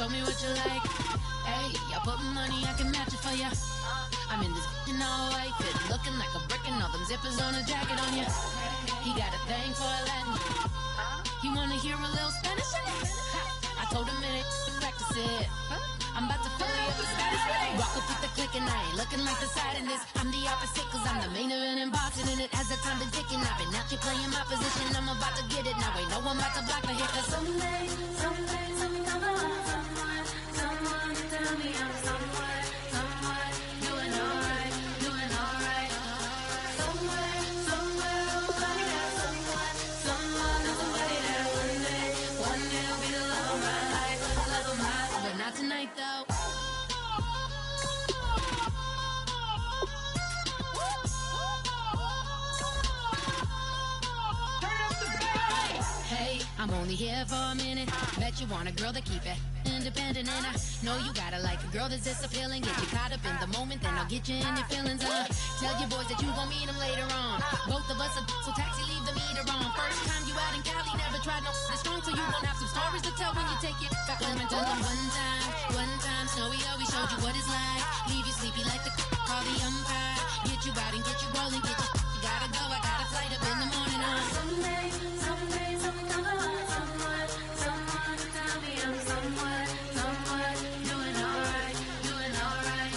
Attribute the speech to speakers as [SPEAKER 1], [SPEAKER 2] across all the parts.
[SPEAKER 1] show me what you like. Hey, I put money, I can match it for ya. I'm in this all white fit, looking like a brick and all them zippers on a jacket on ya. He got a thing for a Latin. He wanna hear a little Spanish in it. I told him it ain't to practice it. I'm about to fill you up with status with it. Walk up with the click and I ain't looking like the side in this. I'm the opposite cause I'm the main event and boxing in it. As the time been ticking, I've been out here playing my position. I'm about to get it now. Ain't no one about to block the hit. Cause someday, something come along. Someone to tell me I'm someone doing alright, doing alright. Somewhere, I'll find out someone, somebody that one day will be the love of my life, but not tonight though. Hey, I'm only here for a minute. Bet you want a girl to keep it independent, and I know you gotta like a girl that's this appealing. Get you caught up in the moment, then I'll get you in your feelings. Tell your boys that you gon' meet them later on. Both of us are so taxi, leave the meter on. First time you out in Cali, never tried no this strong, so you gon' have some stories to tell when you take it back home and tell them one time, Snowy always showed you what it's like. Leave you sleepy like the call the umpire. Get you out and get you rolling, get you gotta go. I got a flight up in the morning. Someday, something come along. Someone to tell me I'm someone doing alright, doing alright.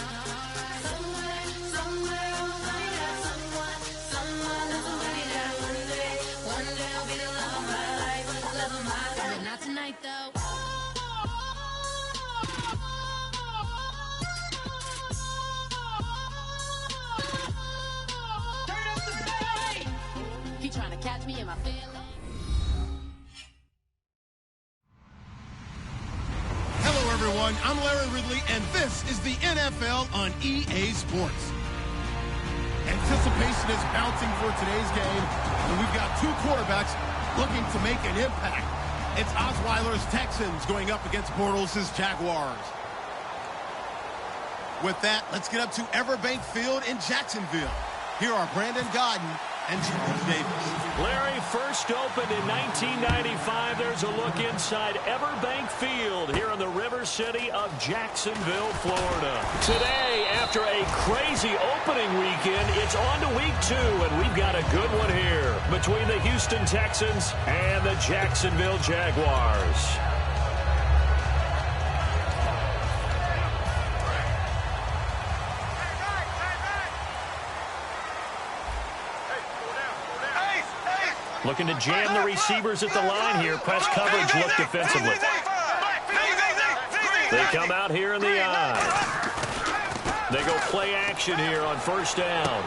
[SPEAKER 1] Somewhere I'll find out someone, somebody that one day will be the love of my life, but not tonight though. Turn up the bass. He trying to catch me in my feelings.
[SPEAKER 2] Hello, everyone. I'm Larry Ridley, and this is the NFL on EA Sports. Anticipation is mounting for today's game, and we've got two quarterbacks looking to make an impact. It's Osweiler's Texans going up against Bortles' Jaguars. With that, let's get up to Everbank Field in Jacksonville. Here are Brandon Godden and George Davis.
[SPEAKER 3] Larry, first opened in 1995. There's a look inside Everbank Field here in the River City of Jacksonville, Florida. Today, after a crazy opening weekend, it's on to week 2, and we've got a good one here between the Houston Texans and the Jacksonville Jaguars. Looking to jam the receivers at the line here. Press coverage look defensively. They come out here in the eye. They go play action here on first down.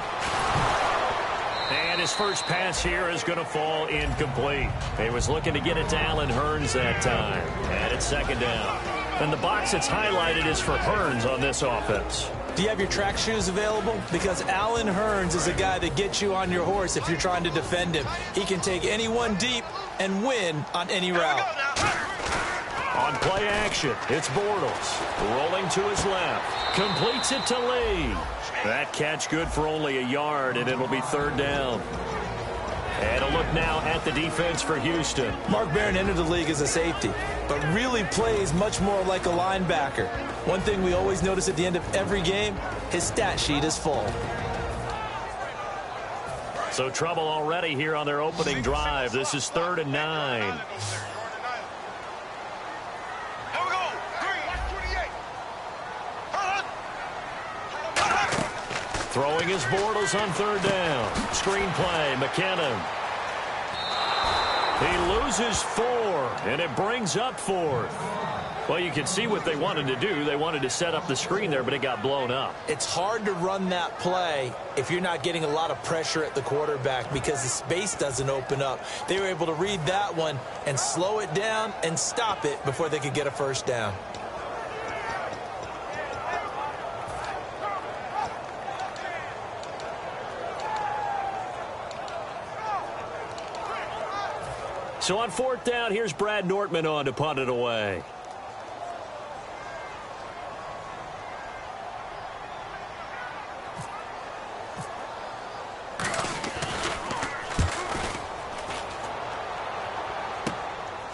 [SPEAKER 3] And his first pass here is going to fall incomplete. He was looking to get it to Allen Hurns that time. And it's second down. And the box that's highlighted is for Hurns on this offense.
[SPEAKER 4] Do you have your track shoes available? Because Allen Hurns is a guy that gets you on your horse if you're trying to defend him. He can take anyone deep and win on any route.
[SPEAKER 3] On play action, it's Bortles. Rolling to his left. Completes it to Lee. That catch good for only a yard, and it'll be third down. And a look now at the defense for Houston.
[SPEAKER 4] Mark Barron entered the league as a safety, but really plays much more like a linebacker. One thing we always notice at the end of every game, his stat sheet is full.
[SPEAKER 3] So trouble already here on their opening drive. This is 3rd and 9. Throwing his Bortles on third down. Screen play, McKinnon. He loses 4, and it brings up 4th. Well, you can see what they wanted to do. They wanted to set up the screen there, but it got blown up.
[SPEAKER 4] It's hard to run that play if you're not getting a lot of pressure at the quarterback because the space doesn't open up. They were able to read that one and slow it down and stop it before they could get a first down.
[SPEAKER 3] So on 4th down, here's Brad Nortman on to punt it away.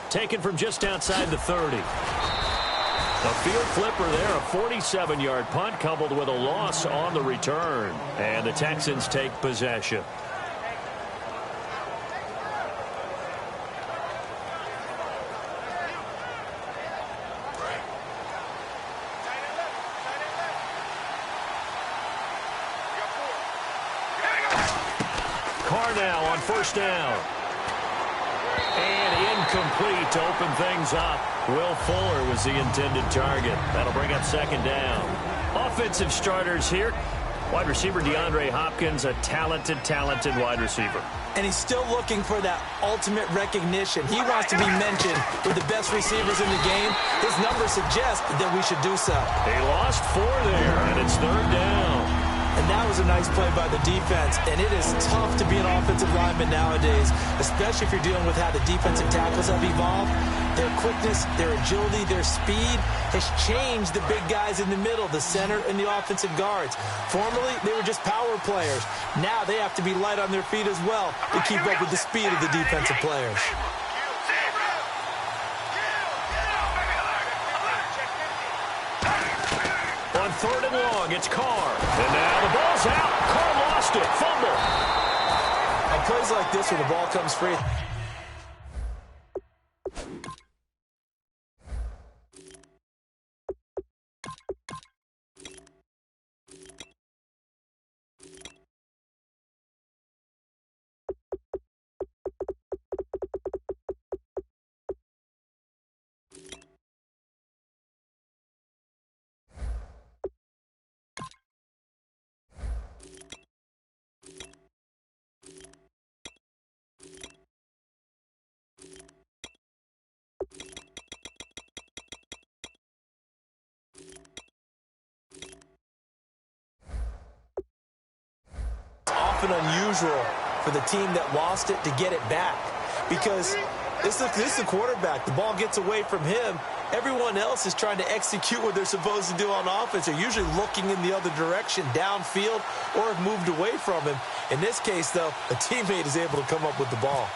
[SPEAKER 3] Taken from just outside the 30. A field flipper there, a 47-yard punt coupled with a loss on the return. And the Texans take possession. Carr now on first down. And incomplete to open things up. Will Fuller was the intended target. That'll bring up second down. Offensive starters here. Wide receiver DeAndre Hopkins, a talented wide receiver.
[SPEAKER 4] And he's still looking for that ultimate recognition. He wants to be mentioned with the best receivers in the game. His numbers suggest that we should do so.
[SPEAKER 3] They lost 4 there, and it's third down.
[SPEAKER 4] And that was a nice play by the defense. And it is tough to be an offensive lineman nowadays, especially if you're dealing with how the defensive tackles have evolved. Their quickness, their agility, their speed has changed the big guys in the middle, the center, and the offensive guards. Formerly, they were just power players. Now they have to be light on their feet as well to keep up with the speed of the defensive players.
[SPEAKER 3] On third and long, it's Carr. And now the ball's out. Carr lost it. Fumble.
[SPEAKER 4] On plays like this where the ball comes free, often unusual for the team that lost it to get it back, because this is the quarterback. The ball gets away from him. Everyone else is trying to execute what they're supposed to do on offense. They're usually looking in the other direction, downfield, or have moved away from him. In this case, though, a teammate is able to come up with the ball.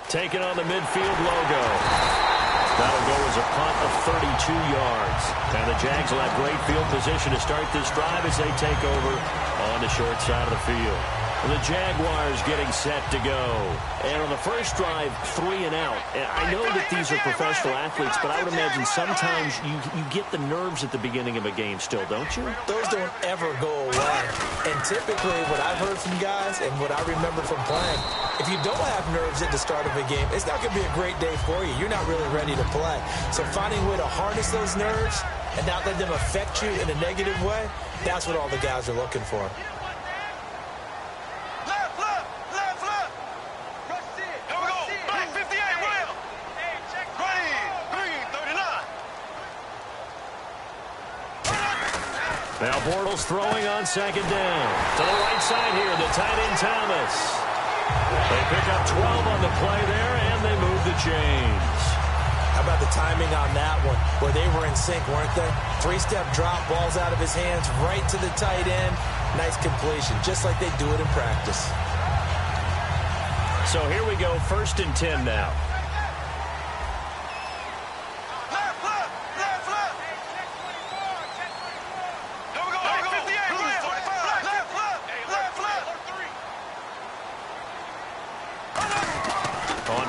[SPEAKER 3] Taking on the midfield logo. That'll go as a punt of 32 yards. And the Jags will have great field position to start this drive as they take over on the short side of the field. And the Jaguars getting set to go. And on the first drive, 3 and out. And I know that these are professional athletes, but I would imagine sometimes you get the nerves at the beginning of a game still, don't you?
[SPEAKER 4] Those don't ever go away. And typically what I've heard from guys and what I remember from playing, if you don't have nerves at the start of a game, it's not going to be a great day for you. You're not really ready to play. So finding a way to harness those nerves and not let them affect you in a negative way, that's what all the guys are looking for.
[SPEAKER 3] Now Bortles throwing on second down. To the right side here, the tight end Thomas. They pick up 12 on the play there, and they move the chains.
[SPEAKER 4] How about the timing on that one, where they were in sync, weren't they? 3-step drop, balls out of his hands, right to the tight end. Nice completion, just like they do it in practice.
[SPEAKER 3] So here we go, 1st and 10 now.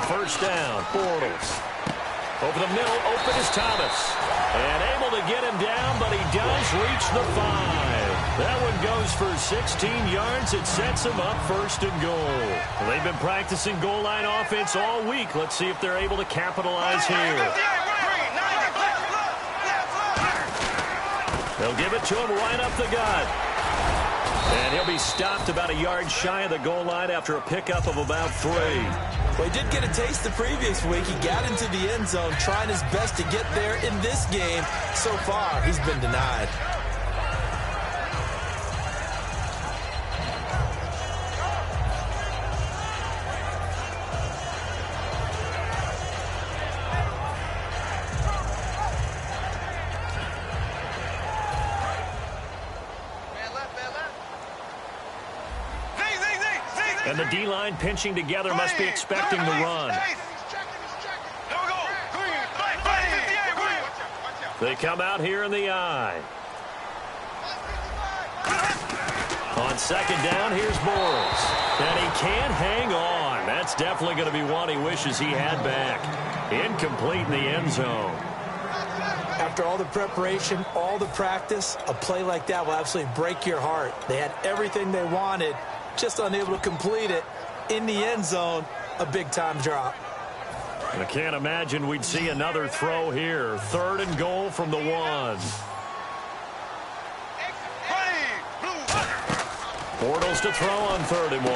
[SPEAKER 3] First down, Bortles. Over the middle, open is Thomas. And able to get him down, but he does reach the 5. That one goes for 16 yards. It sets him up 1st and goal. They've been practicing goal line offense all week. Let's see if they're able to capitalize here. They'll give it to him right up the gut. And he'll be stopped about a yard shy of the goal line after a pickup of about 3.
[SPEAKER 4] Well, he did get a taste the previous week. He got into the end zone, trying his best to get there in this game. So far, he's been denied.
[SPEAKER 3] And the D-line pinching together must be expecting the run. They come out here in the eye. On second down, here's Bortles. And he can't hang on. That's definitely going to be one he wishes he had back. Incomplete in the end zone.
[SPEAKER 4] After all the preparation, all the practice, a play like that will absolutely break your heart. They had everything they wanted, just unable to complete it. In the end zone, a big-time drop.
[SPEAKER 3] I can't imagine we'd see another throw here. 3rd and goal from the 1. Bortles to throw on 3rd and 1.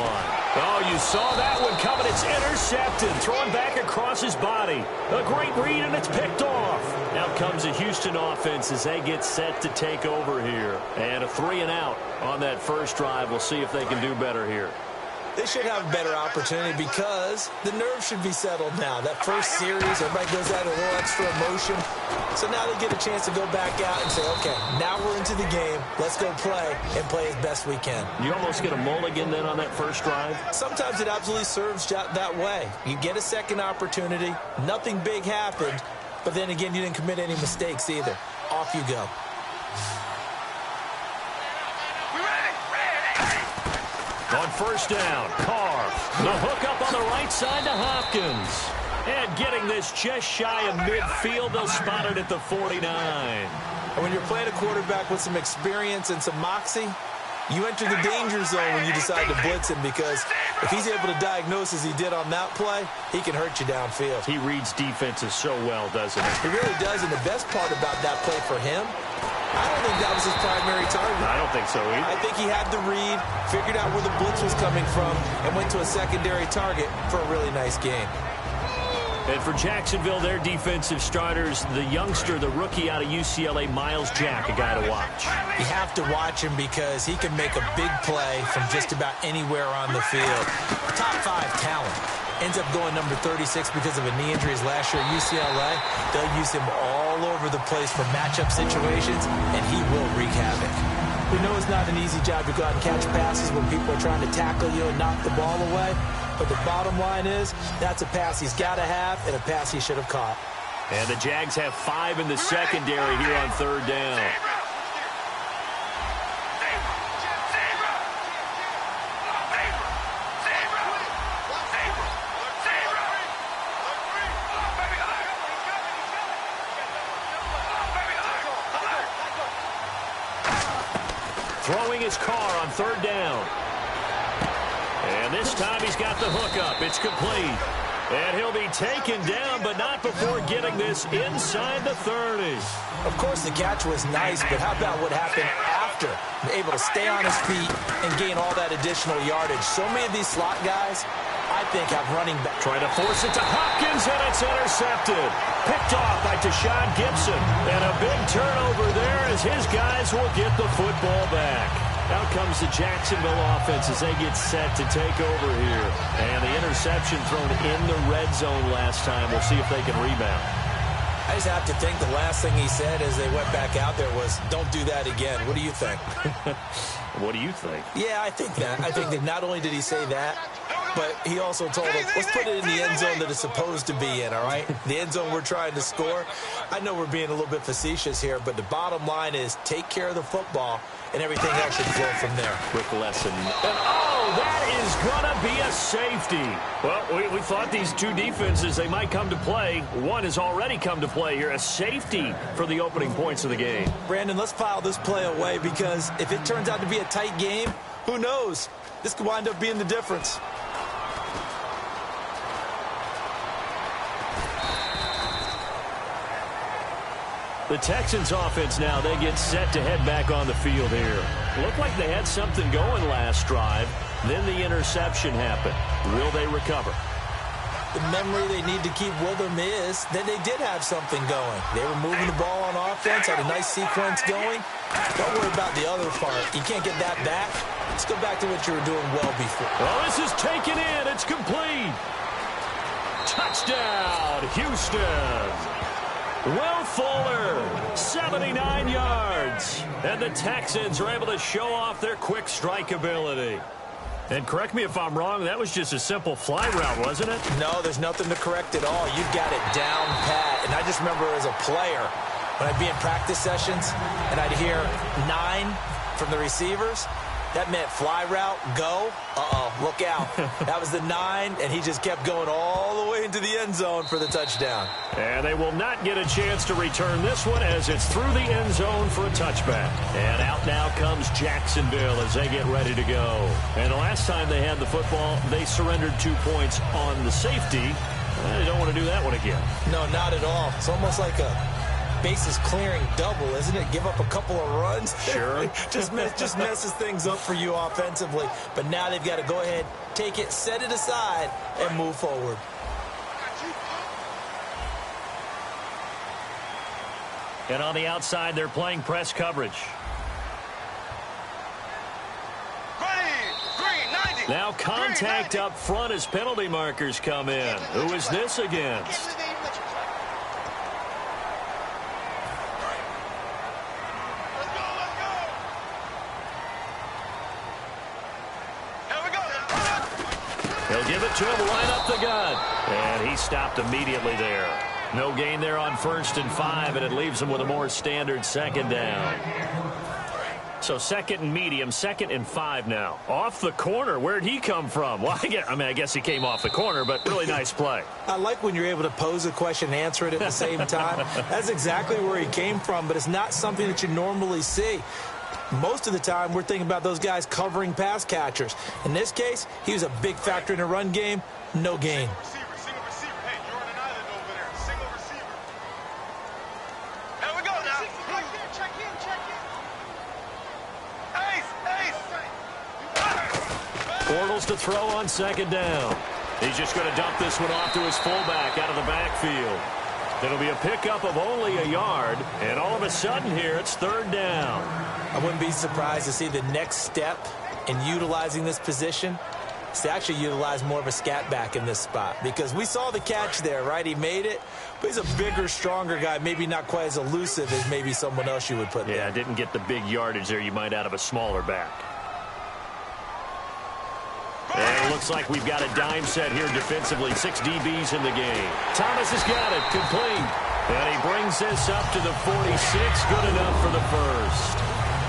[SPEAKER 3] Oh, you saw that one coming. It's intercepted. Thrown back across his body. A great read, and it's picked off. Now comes the Houston offense as they get set to take over here. And a 3-and-out on that first drive. We'll see if they can do better here.
[SPEAKER 4] They should have a better opportunity because the nerves should be settled now. That first series, everybody goes out a little extra emotion. So now they get a chance to go back out and say, okay, now we're into the game. Let's go play and play as best we can.
[SPEAKER 3] You almost get a mulligan then on that first drive?
[SPEAKER 4] Sometimes it absolutely serves that way. You get a second opportunity. Nothing big happened. But then again, you didn't commit any mistakes either. Off you go.
[SPEAKER 3] On first down, Carr. The hook up on the right side to Hopkins. And getting this just shy of midfield, they'll spot it at the 49.
[SPEAKER 4] And when you're playing a quarterback with some experience and some moxie, you enter the danger zone when you decide to blitz him, because if he's able to diagnose as he did on that play, he can hurt you downfield.
[SPEAKER 3] He reads defenses so well, doesn't he?
[SPEAKER 4] He really does, and the best part about that play for him, I don't think that was his primary target.
[SPEAKER 3] I don't think so either.
[SPEAKER 4] I think he had the read, figured out where the blitz was coming from, and went to a secondary target for a really nice game.
[SPEAKER 3] And for Jacksonville, their defensive starters, the youngster, the rookie out of UCLA, Miles Jack, a guy to watch.
[SPEAKER 4] You have to watch him because he can make a big play from just about anywhere on the field. Top 5 talent. Ends up going number 36 because of a knee injury his last year at UCLA. They'll use him all over the place for matchup situations, and he will wreak havoc. We know it's not an easy job to go out and catch passes when people are trying to tackle you and knock the ball away. But the bottom line is, that's a pass he's got to have and a pass he should have caught.
[SPEAKER 3] And the Jags have 5 in the secondary here on 3rd down. Throwing his car on 3rd down. And this time he's got the hook up. It's complete. And he'll be taken down, but not before getting this inside the 30.
[SPEAKER 4] Of course, the catch was nice, but how about what happened after? Able to stay on his feet and gain all that additional yardage. So many of these slot guys, I think, have running back.
[SPEAKER 3] Trying to force it to Hopkins, and it's intercepted. Picked off by Tashawn Gibson. And a big turnover there as his guys will get the football back. Out comes the Jacksonville offense as they get set to take over here. And the interception thrown in the red zone last time. We'll see if they can rebound.
[SPEAKER 4] I just have to think the last thing he said as they went back out there was, don't do that again. What do you think?
[SPEAKER 3] What do you think?
[SPEAKER 4] Yeah, I think that. I think that not only did he say that, but he also told them, let's put it in the end zone that it's supposed to be in, all right? The end zone we're trying to score. I know we're being a little bit facetious here, but the bottom line is take care of the football, and everything else should flow from there.
[SPEAKER 3] Quick lesson. And, oh, that is going to be a safety. Well, we thought these two defenses, they might come to play. One has already come to play here. A safety for the opening points of the game.
[SPEAKER 4] Brandon, let's file this play away because if it turns out to be a tight game, who knows? This could wind up being the difference.
[SPEAKER 3] The Texans offense now, they get set to head back on the field here. Looked like they had something going last drive. Then the interception happened. Will they recover?
[SPEAKER 4] The memory they need to keep with them is that they did have something going. They were moving the ball on offense, had a nice sequence going. Don't worry about the other part. You can't get that back. Let's go back to what you were doing well before.
[SPEAKER 3] Well, this is taken in. It's complete. Touchdown, Houston. Will Fuller, 79 yards. And the Texans are able to show off their quick strike ability. And correct me if I'm wrong, that was just a simple fly route, wasn't it?
[SPEAKER 4] No, there's nothing to correct at all. You've got it down pat. And I just remember as a player, when I'd be in practice sessions and I'd hear 9 from the receivers, that meant fly route, go, look out. That was the 9, and he just kept going all the way into the end zone for the touchdown.
[SPEAKER 3] And they will not get a chance to return this one as it's through the end zone for a touchback. And out now comes Jacksonville as they get ready to go. And the last time they had the football, they surrendered 2 points on the safety. They don't want to do that one again.
[SPEAKER 4] No, not at all. It's almost like a bases clearing double, isn't it? Give up a couple of runs.
[SPEAKER 3] Sure.
[SPEAKER 4] just messes things up for you offensively. But now they've got to go ahead, take it, set it aside, and move forward.
[SPEAKER 3] And on the outside, they're playing press coverage. Now contact up front as penalty markers come in. Who is this against? He'll give it to him right up the gut. And he stopped immediately there. No gain there on 1st and 5, and it leaves him with a more standard second down. So 2nd and medium, 2nd and 5 now. Off the corner. Where'd he come from? Well, I guess he came off the corner, but really nice play.
[SPEAKER 4] I like when you're able to pose a question and answer it at the same time. That's exactly where he came from, but it's not something that you normally see. Most of the time, we're thinking about those guys covering pass catchers. In this case, he was a big factor in the run game. No gain.
[SPEAKER 5] Single receiver. Hey, you're on an island over there. Single receiver. Here we go now. Right there. Check in. Ace.
[SPEAKER 3] Bortles to throw on 2nd down. He's just going to dump this one off to his fullback out of the backfield. It'll be a pickup of only a yard, and all of a sudden here, it's 3rd down.
[SPEAKER 4] I wouldn't be surprised to see the next step in utilizing this position is to actually utilize more of a scat back in this spot, because we saw the catch there, right? He made it, but he's a bigger, stronger guy, maybe not quite as elusive as maybe someone else you would put there.
[SPEAKER 3] Yeah, didn't get the big yardage there you might out of a smaller back. And it looks like we've got a dime set here defensively. 6 DBs in the game. Thomas has got it. Complete. And he brings this up to the 46. Good enough for the first.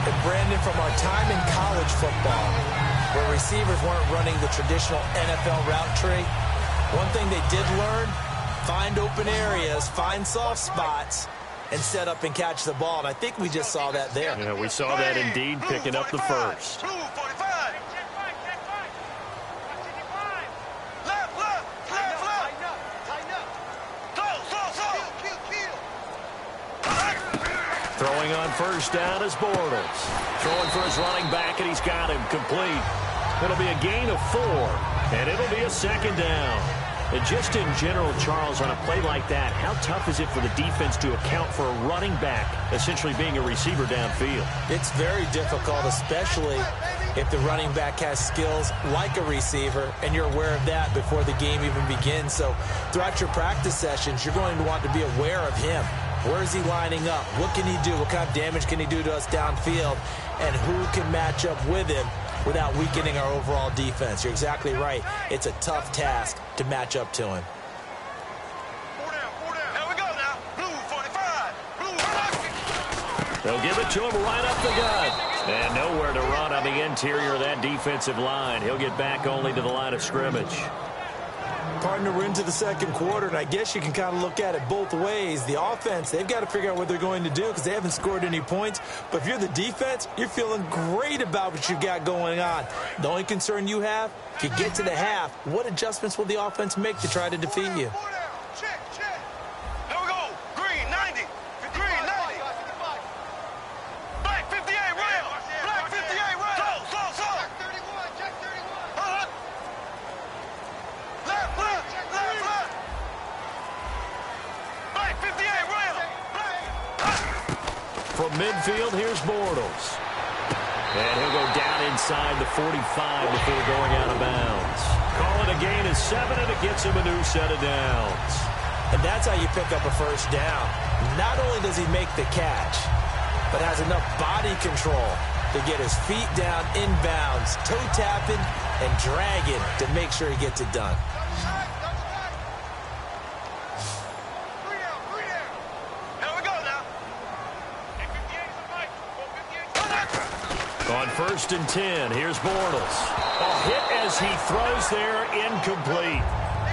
[SPEAKER 4] And Brandon, from our time in college football, where receivers weren't running the traditional NFL route tree, one thing they did learn, find open areas, find soft spots, and set up and catch the ball. And I think we just saw that there.
[SPEAKER 3] Yeah, we saw that indeed, picking up the first. Throwing on 1st down is Bortles. Throwing for his running back, and he's got him complete. It'll be a gain of 4, and it'll be a 2nd down. And just in general, Charles, on a play like that, how tough is it for the defense to account for a running back essentially being a receiver downfield?
[SPEAKER 4] It's very difficult, especially if the running back has skills like a receiver, and you're aware of that before the game even begins. So throughout your practice sessions, you're going to want to be aware of him. Where is he lining up? What can he do? What kind of damage can he do to us downfield? And who can match up with him without weakening our overall defense? You're exactly right. It's a tough task to match up to him.
[SPEAKER 5] 4 down. Here we go now. Blue 45.
[SPEAKER 3] They'll give it to him right up the gut. And nowhere to run on the interior of that defensive line. He'll get back only to the line of scrimmage.
[SPEAKER 4] Partner, we're into the 2nd quarter, and I guess you can kind of look at it both ways. The offense, they've got to figure out what they're going to do because they haven't scored any points. But if you're the defense, you're feeling great about what you've got going on. The only concern you have, if you get to the half, what adjustments will the offense make to try to defeat you?
[SPEAKER 5] Check. Here we go. Green 90. Green 90. Black 58 rail. Black 58 rail. Slow. Jack 31. Left. Black 58 rail.
[SPEAKER 3] From midfield, here's Bortles. And he'll go down inside the 45 before going out of bounds. Call it a gain of 7, and it gets him a new set of downs.
[SPEAKER 4] And that's how you pick up a 1st down. Not only does he make the catch, but has enough body control to get his feet down inbounds, toe tapping, and dragging to make sure he gets it done.
[SPEAKER 3] On 1st and 10, here's Bortles. A hit as he throws there, incomplete.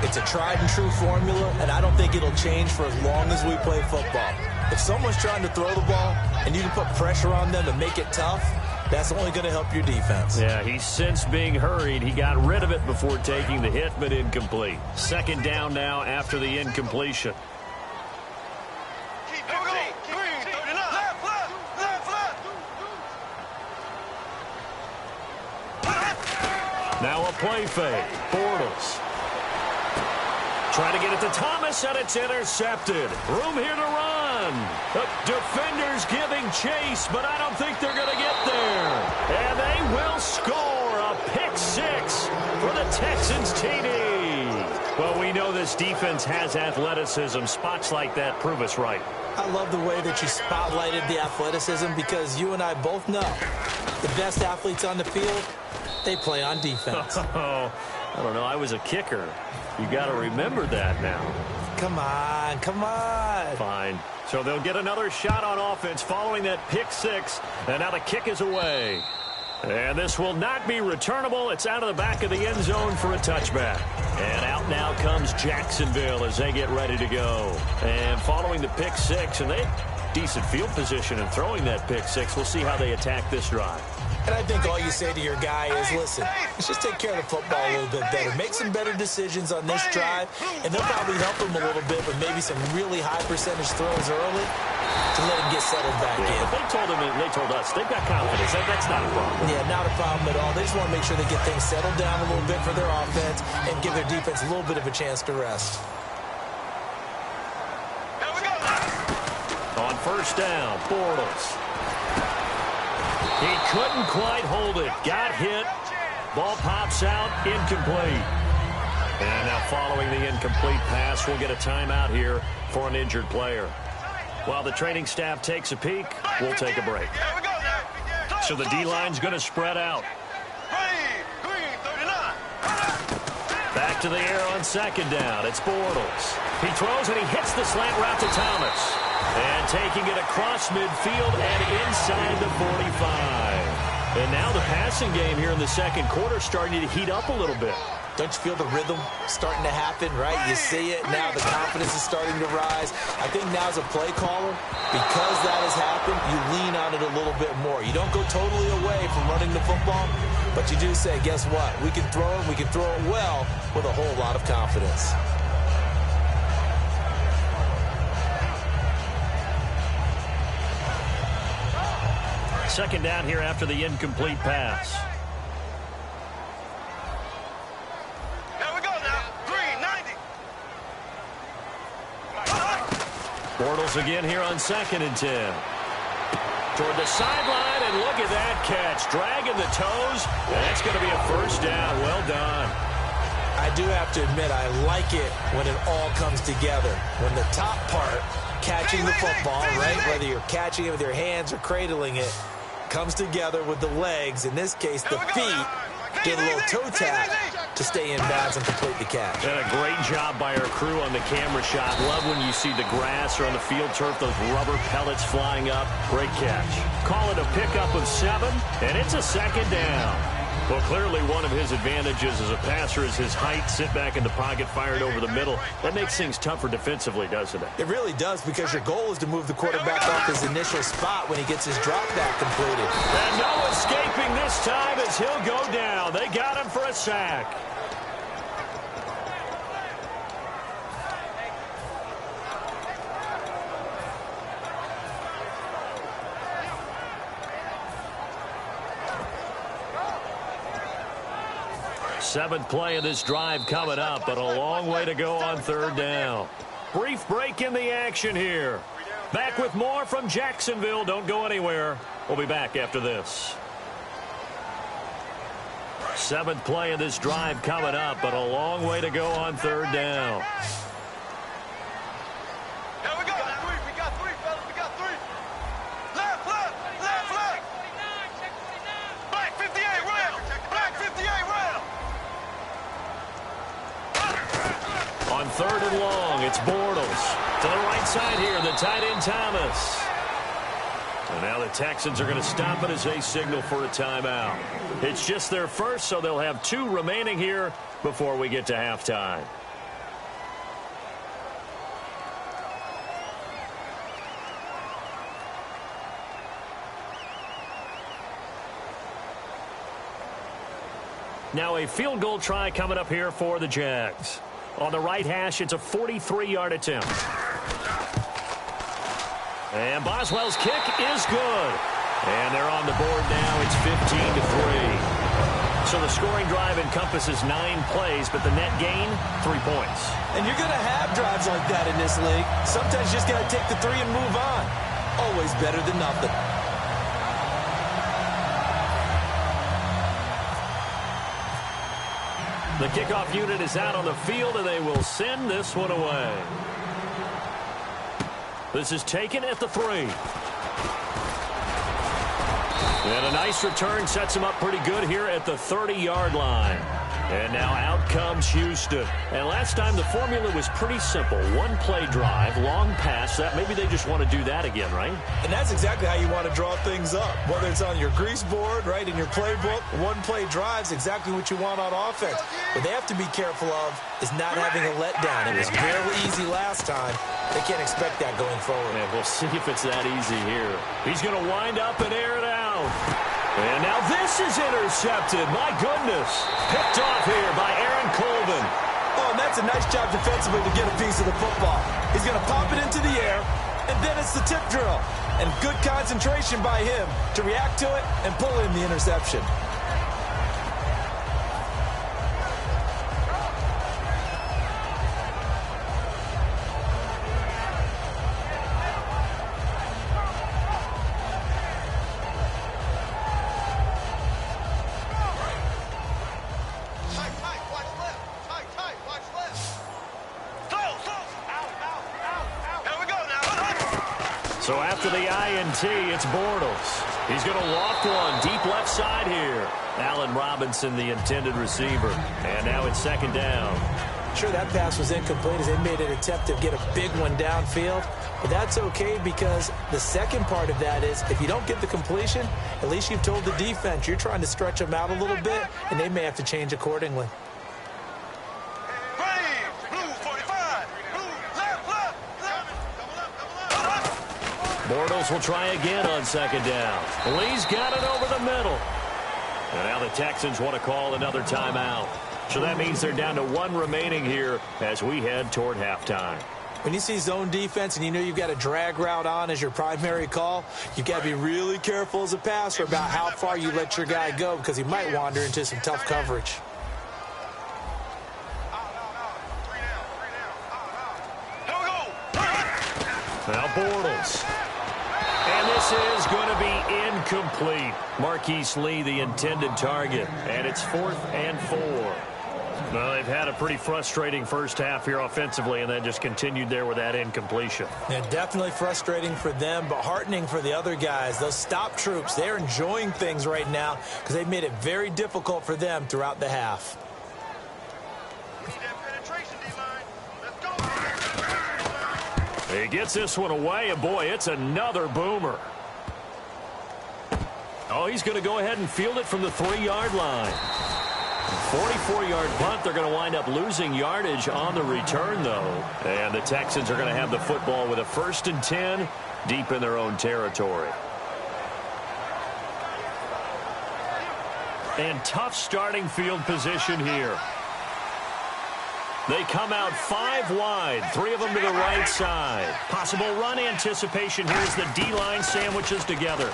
[SPEAKER 4] It's a tried and true formula, and I don't think it'll change for as long as we play football. If someone's trying to throw the ball and you can put pressure on them and make it tough, that's only going to help your defense.
[SPEAKER 3] Yeah, he's since being hurried. He got rid of it before taking the hit, but incomplete. 2nd down now after the incompletion. Now a play fake. Bortles. Trying to get it to Thomas, and it's intercepted. Room here to run. The defenders giving chase, but I don't think they're going to get there. And they will score a pick 6 for the Texans TD. Well, we know this defense has athleticism. Spots like that prove us right.
[SPEAKER 4] I love the way that you spotlighted the athleticism because you and I both know the best athletes on the field, they play on defense.
[SPEAKER 3] Oh, I don't know. I was a kicker. You got to remember that now.
[SPEAKER 4] Come on, come on.
[SPEAKER 3] Fine. So they'll get another shot on offense following that pick 6. And now the kick is away. And this will not be returnable. It's out of the back of the end zone for a touchback. And out now comes Jacksonville as they get ready to go. And following the pick 6, and they had decent field position in throwing that pick 6. We'll see how they attack this drive.
[SPEAKER 4] And I think all you say to your guy is, listen, let's just take care of the football a little bit better. Make some better decisions on this drive, and they'll probably help him a little bit with maybe some really high percentage throws early to let him get settled back in.
[SPEAKER 3] But they told us they've got confidence. That's not a problem.
[SPEAKER 4] Yeah, not a problem at all. They just want to make sure they get things settled down a little bit for their offense and give their defense a little bit of a chance to rest.
[SPEAKER 3] On 1st down, Bortles. He couldn't quite hold it. Got hit. Ball pops out. Incomplete. And now following the incomplete pass, we'll get a timeout here for an injured player. While the training staff takes a peek, we'll take a break. So the D-line's going to spread out. Back to the air on 2nd down. It's Bortles. He throws and he hits the slant route to Thomas. And taking it across midfield and inside the 45. And now the passing game here in the 2nd quarter starting to heat up a little bit.
[SPEAKER 4] Don't you feel the rhythm starting to happen, right? You see it. Now the confidence is starting to rise. I think now as a play caller, because that has happened, you lean on it a little bit more. You don't go totally away from running the football, but you do say, guess what? We can throw it. We can throw it well with a whole lot of confidence.
[SPEAKER 3] Second down here after the incomplete pass.
[SPEAKER 5] There we go now. 390.
[SPEAKER 3] Bortles again here on 2nd and 10. Toward the sideline, and look at that catch. Dragging the toes. That's going to be a 1st down. Well done.
[SPEAKER 4] I do have to admit, I like it when it all comes together. When the top part, catching the football, right, whether you're catching it with your hands or cradling it, comes together with the legs, in this case the feet, get a little toe tap to stay in bounds and complete the catch.
[SPEAKER 3] And a great job by our crew on the camera shot. Love when you see the grass or on the field turf, those rubber pellets flying up. Great catch. Call it a pickup of 7, and it's a 2nd down. Well, clearly one of his advantages as a passer is his height. Sit back in the pocket, fired over the middle. That makes things tougher defensively, doesn't it?
[SPEAKER 4] It really does, because your goal is to move the quarterback off his initial spot when he gets his drop back completed.
[SPEAKER 3] And no escaping this time as he'll go down. They got him for a sack. Seventh play of this drive coming up, but a long way to go on 3rd down. Brief break in the action here. Back with more from Jacksonville. Don't go anywhere. We'll be back after this. 7th play of this drive coming up, but a long way to go on 3rd down.
[SPEAKER 5] There we go. We got 3, fellas. We got 3. Left, left, left, left. Black 58 round. Black 58 round.
[SPEAKER 3] On 3rd and long, it's Bortles. To the right side here, the tight end Thomas. And now the Texans are going to stop it as they signal for a timeout. It's just their first, so they'll have 2 remaining here before we get to halftime. Now a field goal try coming up here for the Jags. On the right hash, it's a 43-yard attempt. And Boswell's kick is good. And they're on the board now. It's 15-3. So the scoring drive encompasses 9 plays, but the net gain, 3 points.
[SPEAKER 4] And you're going to have drives like that in this league. Sometimes you just got to take the 3 and move on. Always better than nothing.
[SPEAKER 3] The kickoff unit is out on the field, and they will send this one away. This is taken at the 3. And a nice return sets him up pretty good here at the 30-yard line. And now out comes Houston. And last time the formula was pretty simple. 1-play drive, long pass. That maybe they just want to do that again, right?
[SPEAKER 4] And that's exactly how you want to draw things up. Whether it's on your grease board, right, in your playbook, 1-play drive's exactly what you want on offense. What they have to be careful of is not having a letdown. It was fairly easy last time. They can't expect that going forward.
[SPEAKER 3] And we'll see if it's that easy here. He's going to wind up and air it out. And now this is intercepted. My goodness. Picked off here by Aaron Colvin.
[SPEAKER 4] Oh, and that's a nice job defensively to get a piece of the football. He's going to pop it into the air, and then it's the tip drill. And good concentration by him to react to it and pull in the interception.
[SPEAKER 3] So after the INT, it's Bortles. He's going to loft one deep left side here. Allen Robinson, the intended receiver. And now it's 2nd down.
[SPEAKER 4] Sure, that pass was incomplete as they made an attempt to get a big one downfield. But that's okay because the second part of that is if you don't get the completion, at least you've told the defense you're trying to stretch them out a little bit, and they may have to change accordingly.
[SPEAKER 3] Bortles will try again on 2nd down. Lee's got it over the middle. And now the Texans want to call another timeout. So that means they're down to 1 remaining here as we head toward halftime.
[SPEAKER 4] When you see zone defense and you know you've got a drag route on as your primary call, you've got to be really careful as a passer about how far you let your guy go because he might wander into some tough coverage.
[SPEAKER 3] Now Bortles. And this is going to be incomplete. Marquise Lee, the intended target. And it's 4th and 4. Well, they've had a pretty frustrating first half here offensively, and then just continued there with that incompletion.
[SPEAKER 4] Yeah, definitely frustrating for them, but heartening for the other guys. Those stop troops, they're enjoying things right now because they've made it very difficult for them throughout the half.
[SPEAKER 3] He gets this one away, and boy, it's another boomer. Oh, he's going to go ahead and field it from the 3-yard line. 44-yard punt. They're going to wind up losing yardage on the return, though. And the Texans are going to have the football with a 1st and 10 deep in their own territory. And tough starting field position here. They come out 5 wide, 3 of them to the right side. Possible run anticipation here as the D-line sandwiches together.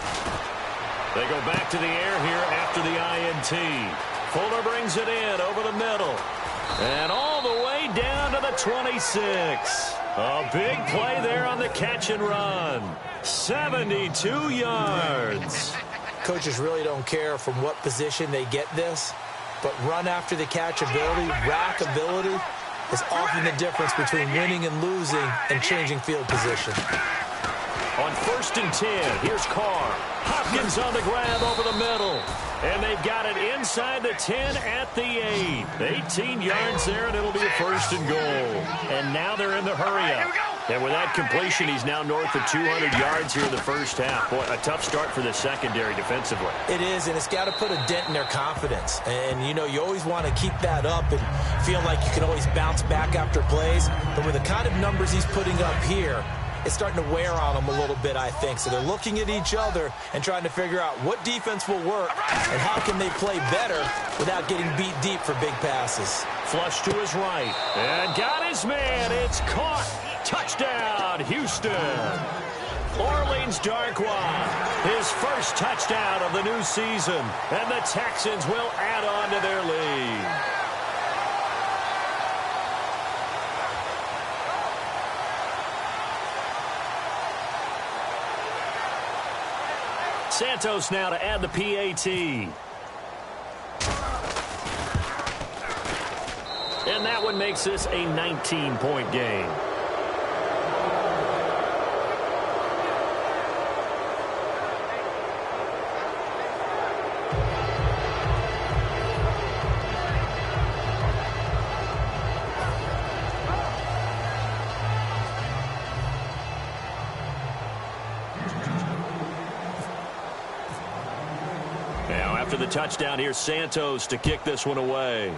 [SPEAKER 3] They go back to the air here after the INT. Fuller brings it in over the middle. And all the way down to the 26. A big play there on the catch and run. 72 yards.
[SPEAKER 4] Coaches really don't care from what position they get this, but run after the catch ability, rack ability, is often the difference between winning and losing and changing field position.
[SPEAKER 3] On 1st and 10, here's Carr. Hopkins on the grab over the middle. And they've got it inside the 10 at the 8. 18 yards there, and it'll be a 1st and goal. And now they're in the hurry-up. And with that completion, he's now north of 200 yards here in the first half. Boy, a tough start for the secondary defensively.
[SPEAKER 4] It is, and it's got to put a dent in their confidence. And, you know, you always want to keep that up and feel like you can always bounce back after plays. But with the kind of numbers he's putting up here, it's starting to wear on them a little bit, I think. So they're looking at each other and trying to figure out what defense will work and how can they play better without getting beat deep for big passes.
[SPEAKER 3] Flush to his right. And got his man. It's caught. Touchdown, Houston. Orleans Darkwa, his first touchdown of the new season. And the Texans will add on to their lead. Santos now to add the PAT. And that one makes this a 19-point game. Now after the touchdown, here's Santos to kick this one away.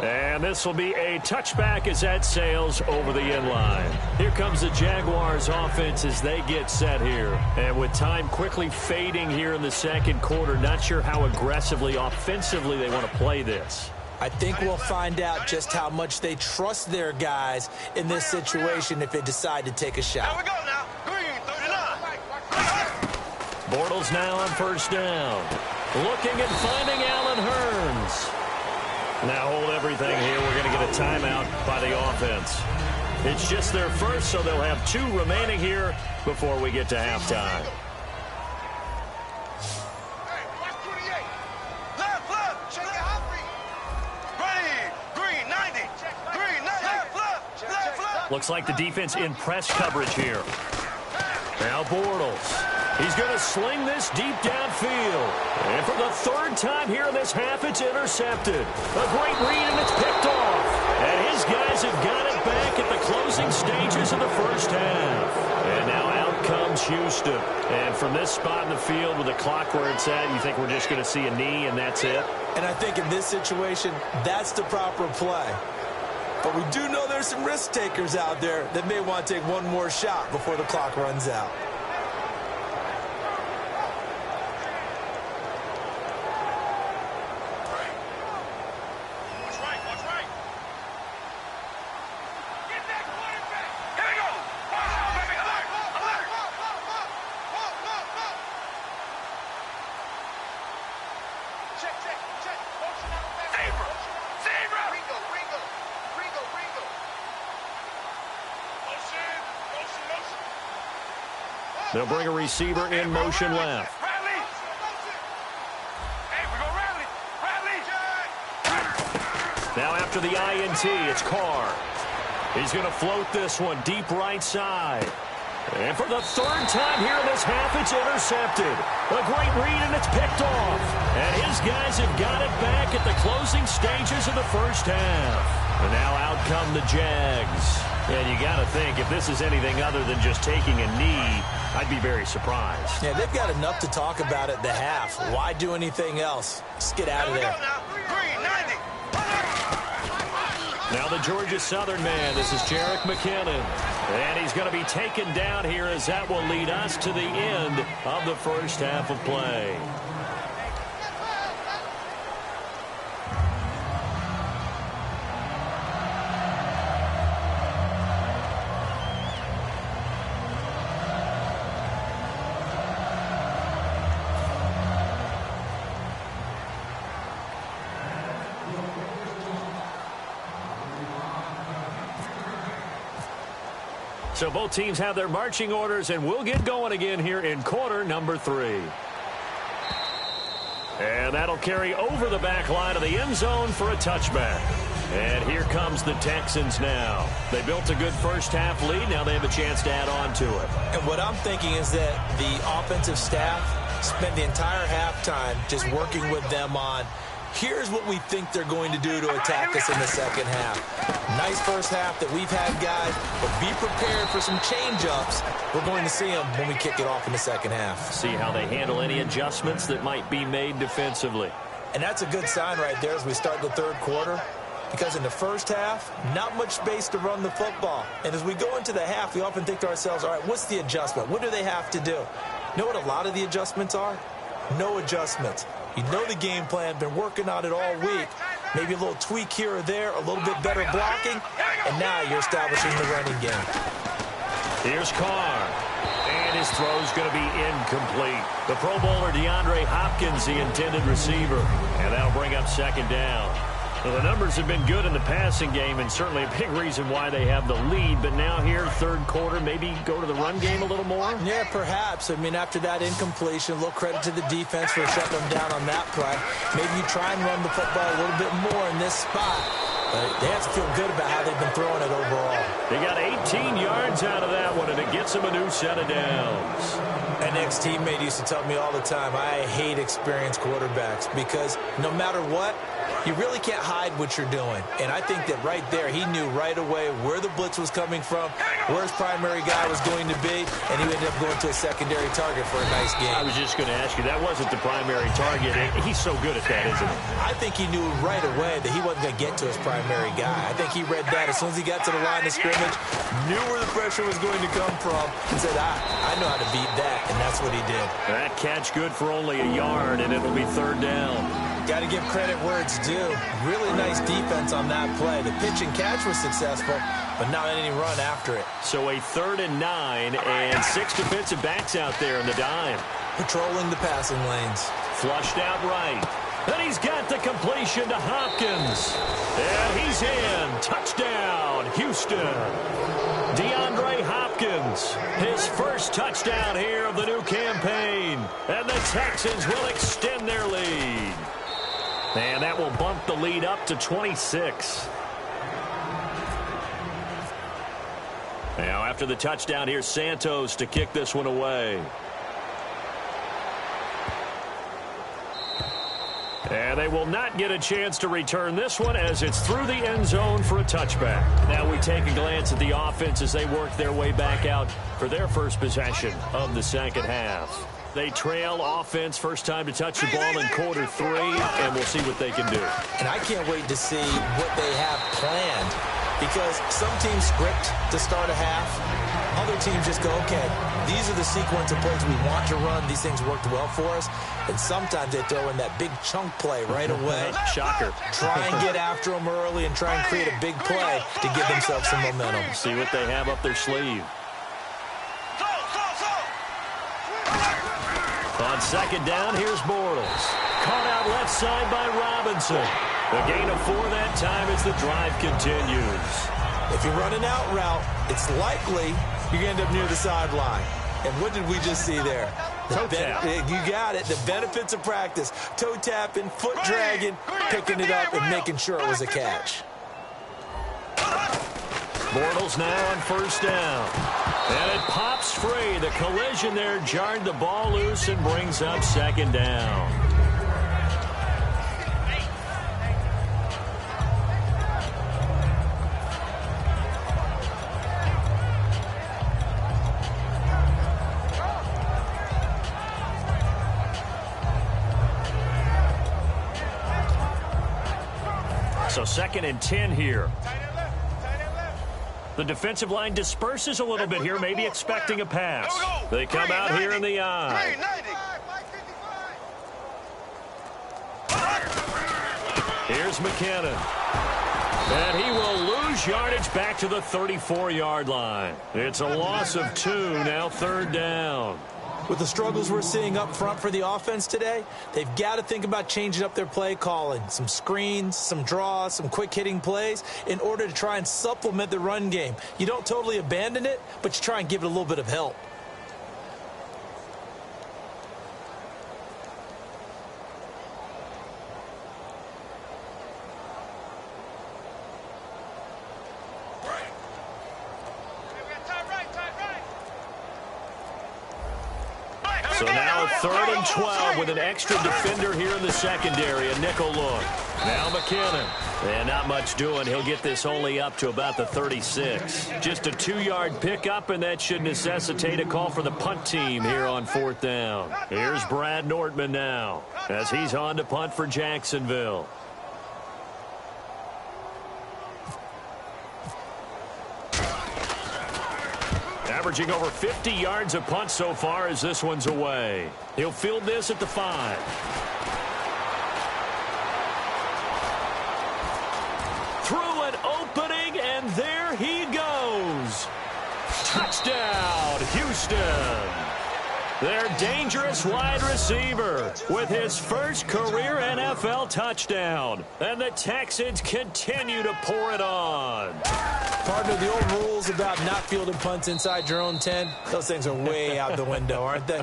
[SPEAKER 3] And this will be a touchback as that sails over the end line. Here comes the Jaguars offense as they get set here. And with time quickly fading here in the second quarter, not sure how aggressively, offensively they want to play this.
[SPEAKER 4] I think we'll find out just how much they trust their guys in this situation if they decide to take a shot.
[SPEAKER 5] Here we go now. Green, 39.
[SPEAKER 3] Bortles now on first down. Looking and finding Allen Hurns. Now hold everything here. We're going to get a timeout by the offense. It's just their first, so they'll have 2 remaining here before we get to halftime.
[SPEAKER 5] Hey, watch 28. Left, check it out. Ready, green, 90. Green, 90. Left.
[SPEAKER 3] Looks like the defense in press coverage here. Now Bortles. He's going to sling this deep downfield. And for the 3rd time here in this half, it's intercepted. A great read, and it's picked off. And his guys have got it back at the closing stages of the first half. And now out comes Houston. And from this spot in the field with the clock where it's at, you think we're just going to see a knee and that's it?
[SPEAKER 4] And I think in this situation, that's the proper play. But we do know there's some risk takers out there that may want to take one more shot before the clock runs out.
[SPEAKER 3] They'll bring a receiver in motion left. Now after the INT, it's Carr. He's going to float this one deep right side. And for the 3rd time here in this half, it's intercepted. A great read, and it's picked off. And his guys have got it back at the closing stages of the first half. And now out come the Jags. And you got to think, if this is anything other than just taking a knee, I'd be very surprised.
[SPEAKER 4] Yeah, they've got enough to talk about at the half. Why do anything else? Just get out of there.
[SPEAKER 3] Now the Georgia Southern man, this is Jerick McKinnon. And he's going to be taken down here as that will lead us to the end of the first half of play. So both teams have their marching orders, and we'll get going again here in quarter number 3. And that'll carry over the back line of the end zone for a touchback. And here comes the Texans now. They built a good first half lead. Now they have a chance to add on to it.
[SPEAKER 4] And what I'm thinking is that the offensive staff spent the entire halftime just working with them on, here's what we think they're going to do to attack us in the second half. Nice first half that we've had, guys, but be prepared for some change-ups. We're going to see them when we kick it off in the second half.
[SPEAKER 3] See how they handle any adjustments that might be made defensively.
[SPEAKER 4] And that's a good sign right there as we start the third quarter, because in the first half, not much space to run the football. And as we go into the half, we often think to ourselves, all right, what's the adjustment? What do they have to do? You know what a lot of the adjustments are? No adjustments. You know the game plan, been working on it all week. Maybe a little tweak here or there, a little bit better blocking, and now you're establishing the running game.
[SPEAKER 3] Here's Carr, and his throw's going to be incomplete. The Pro Bowler DeAndre Hopkins, the intended receiver, and that'll bring up second down. Well, the numbers have been good in the passing game, and certainly a big reason why they have the lead. But now here, third quarter, maybe go to the run game a little more?
[SPEAKER 4] Yeah, perhaps. I mean, after that incompletion, a little credit to the defense for shutting them down on that play. Maybe you try and run the football a little bit more in this spot. But they have to feel good about how they've been throwing it overall.
[SPEAKER 3] They got 18 yards out of that one, and it gets them a new set of downs.
[SPEAKER 4] An ex-teammate used to tell me all the time, I hate experienced quarterbacks because no matter what, you really can't hide what you're doing. And I think that right there, he knew right away where the blitz was coming from, where his primary guy was going to be, and he ended up going to a secondary target for a nice game.
[SPEAKER 3] I was just going to ask you, that wasn't the primary target. He's so good at that, isn't he?
[SPEAKER 4] I think he knew right away that he wasn't going to get to his primary guy. I think he read that as soon as he got to the line of scrimmage, knew where the pressure was going to come from, and said, I know how to beat that, and that's what he did.
[SPEAKER 3] That catch good for only a yard, and it'll be third down.
[SPEAKER 4] Got to give credit where it's due. Really nice defense on that play. The pitch and catch was successful, but not any run after it.
[SPEAKER 3] So a 3rd and 9, and 6 defensive backs out there in the dime.
[SPEAKER 4] Patrolling the passing lanes.
[SPEAKER 3] Flushed out right. And he's got the completion to Hopkins. And he's in. Touchdown, Houston. DeAndre Hopkins, his first touchdown here of the new campaign. And the Texans will extend their lead. And that will bump the lead up to 26. Now, after the touchdown, here's Santos to kick this one away. And they will not get a chance to return this one as it's through the end zone for a touchback. Now we take a glance at the offense as they work their way back out for their first possession of the second half. They trail offense, first time to touch the ball in quarter 3, and we'll see what they can do.
[SPEAKER 4] And I can't wait to see what they have planned, because some teams script to start a half. Other teams just go, okay, these are the sequence of plays we want to run. These things worked well for us. And sometimes they throw in that big chunk play right away.
[SPEAKER 3] Shocker.
[SPEAKER 4] Try and get after them early and try and create a big play to give themselves some momentum.
[SPEAKER 3] See what they have up their sleeve. On second down, here's Bortles. Caught out left side by Robinson. A gain of 4 that time as the drive continues.
[SPEAKER 4] If you run an out route, it's likely you're going to end up near the sideline. And what did we just see there?
[SPEAKER 3] Toe tap.
[SPEAKER 4] You got it. The benefits of practice. Toe tapping, foot dragging, picking it up, and making sure it was a catch.
[SPEAKER 3] Bortles now on first down. And it pops free. The collision there jarred the ball loose and brings up second down. So 2nd and 10 here. The defensive line disperses a little bit here, maybe expecting a pass. They come out here in the eye. Here's McKinnon. And he will lose yardage back to the 34-yard line. It's a loss of 2, now 3rd down.
[SPEAKER 4] With the struggles we're seeing up front for the offense today, they've got to think about changing up their play calling. Some screens, some draws, some quick-hitting plays in order to try and supplement the run game. You don't totally abandon it, but you try and give it a little bit of help.
[SPEAKER 3] So now 3rd and 12 with an extra defender here in the secondary, a nickel look. Now McKinnon. And not much doing. He'll get this only up to about the 36. Just a 2-yard pickup, and that should necessitate a call for the punt team here on 4th down. Here's Brad Nortman now as he's on to punt for Jacksonville. Averaging over 50 yards a punt so far as this one's away. He'll field this at the 5. Through an opening, and there he goes. Touchdown, Houston. Their dangerous wide receiver with his first career NFL touchdown. And the Texans continue to pour it on.
[SPEAKER 4] Partner, the old rules about not fielding punts inside your own 10, those things are way out the window, aren't they?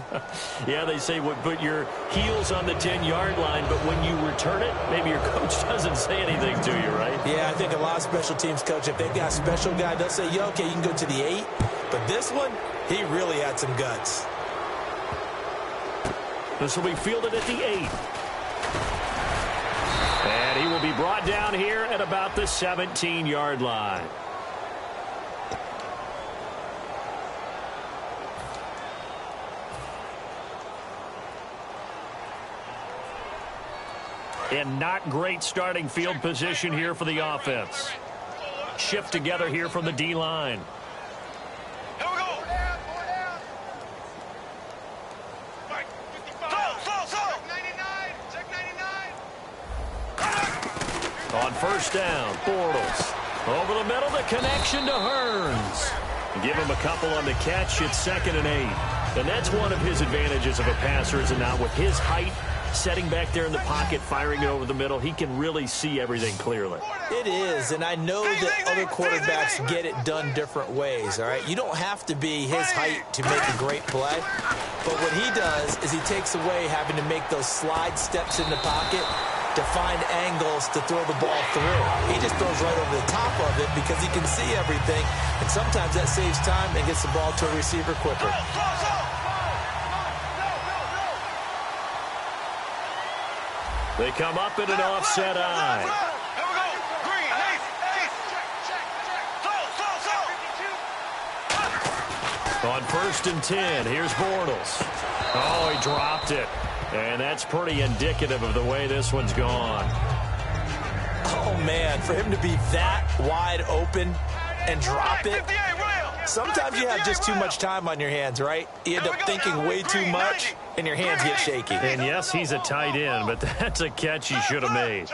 [SPEAKER 3] Yeah, they say put your heels on the 10-yard line, but when you return it, maybe your coach doesn't say anything to you, right?
[SPEAKER 4] Yeah, I think a lot of special teams coach, if they've got a special guy, they'll say, yeah, okay, you can go to the 8. But this one, he really had some guts.
[SPEAKER 3] This will be fielded at the 8. And he will be brought down here at about the 17-yard line. And not great starting field position here for the offense. Shift together here from the D-line.
[SPEAKER 5] Here we go. Slow. Check 99.
[SPEAKER 3] On 1st down, Bortles. Over the middle, the connection to Hearns. Give him a couple on the catch. It's 2nd and 8. And that's one of his advantages of a passer, is it not? With his height, setting back there in the pocket, firing it over the middle, he can really see everything clearly.
[SPEAKER 4] It is, and I know that other quarterbacks get it done different ways, all right? You don't have to be his height to make a great play, but what he does is he takes away having to make those slide steps in the pocket to find angles to throw the ball through. He just throws right over the top of it because he can see everything, and sometimes that saves time and gets the ball to a receiver quicker.
[SPEAKER 3] They come up in an offset eye.
[SPEAKER 5] Here we go. Green, ace. Slow.
[SPEAKER 3] On 1st and 10, here's Bortles. Oh, he dropped it. And that's pretty indicative of the way this one's gone.
[SPEAKER 4] Oh, man, for him to be that wide open and drop it. Sometimes you have just too much time on your hands, right? You end up thinking way too much, and your hands get shaky.
[SPEAKER 3] And yes, he's a tight end, but that's a catch he should have made.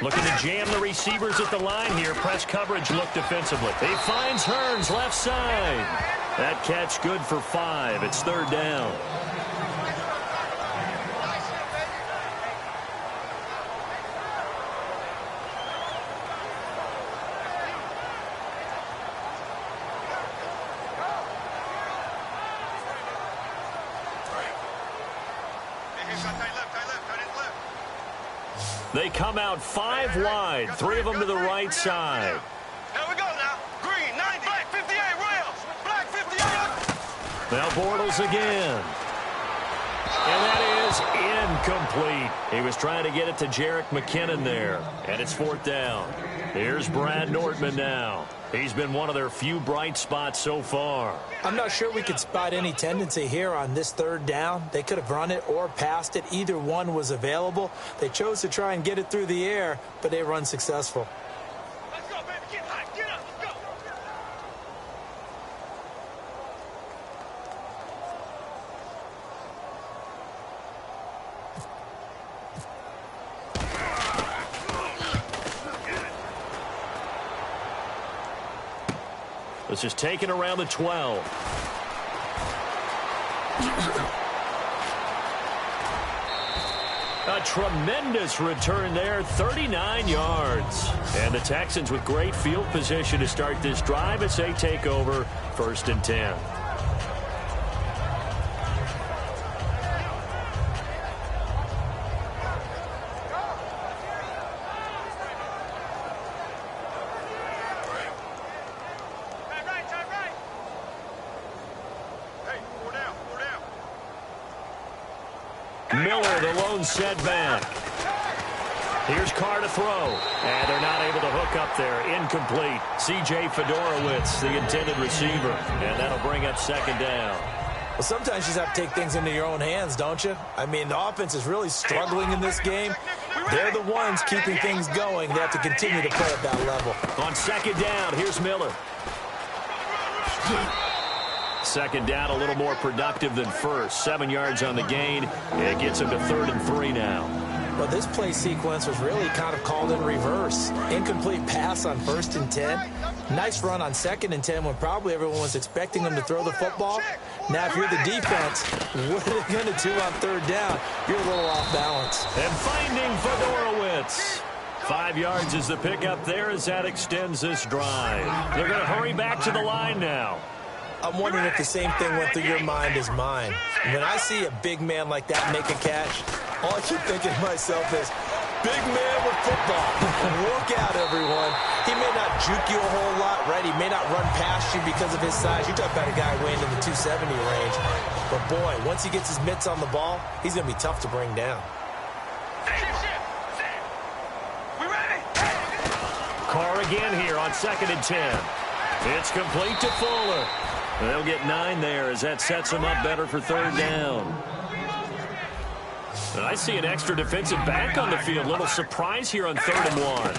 [SPEAKER 3] Looking to jam the receivers at the line here. Press coverage look defensively. He finds Hearns left side. That catch good for 5. It's 3rd down. They come out 5 wide, 3 of them to the right side.
[SPEAKER 5] Here we go now. Green, 90. Black 58, Royals. Black 58.
[SPEAKER 3] Now Bortles again. And that is incomplete. He was trying to get it to Jerick McKinnon there. And it's 4th down. Here's Brad Nortman now. He's been one of their few bright spots so far.
[SPEAKER 4] I'm not sure we could spot any tendency here on this 3rd down. They could have run it or passed it. Either one was available. They chose to try and get it through the air, but they were unsuccessful.
[SPEAKER 5] Let's go, baby. Get high. Get up. Let's go.
[SPEAKER 3] This is taken around the 12. A tremendous return there, 39 yards. And the Texans with great field position to start this drive as they take over 1st and 10. Miller, the lone setback. Here's Carr to throw. And they're not able to hook up there. Incomplete. C.J. Fedorowicz, the intended receiver. And that'll bring up second down.
[SPEAKER 4] Well, sometimes you just have to take things into your own hands, don't you? I mean, the offense is really struggling in this game. They're the ones keeping things going. They have to continue to play at that level.
[SPEAKER 3] On second down, here's Miller. Second down, a little more productive than first. 7 yards on the gain. It gets him to 3rd and 3 now.
[SPEAKER 4] Well, this play sequence was really kind of called in reverse. Incomplete pass on 1st and 10. Nice run on 2nd and 10 when probably everyone was expecting him to throw the football. Now, if you're the defense, what are they going to do on 3rd down? You're a little off balance.
[SPEAKER 3] And finding Fedorowicz. 5 yards is the pickup there as that extends this drive. They're going to hurry back to the line now.
[SPEAKER 4] I'm wondering if the same thing went through your mind as mine. When I see a big man like that make a catch, all I keep thinking to myself is, big man with football. Look out, everyone. He may not juke you a whole lot, right? He may not run past you because of his size. You talk about a guy weighing in the 270 range. But, boy, once he gets his mitts on the ball, he's going to be tough to bring down.
[SPEAKER 5] We ready?
[SPEAKER 3] Carr again here on 2nd and 10. It's complete to Fuller. They'll get 9 there as that sets them up better for 3rd down. And I see an extra defensive back on the field. Little surprise here on 3rd and 1.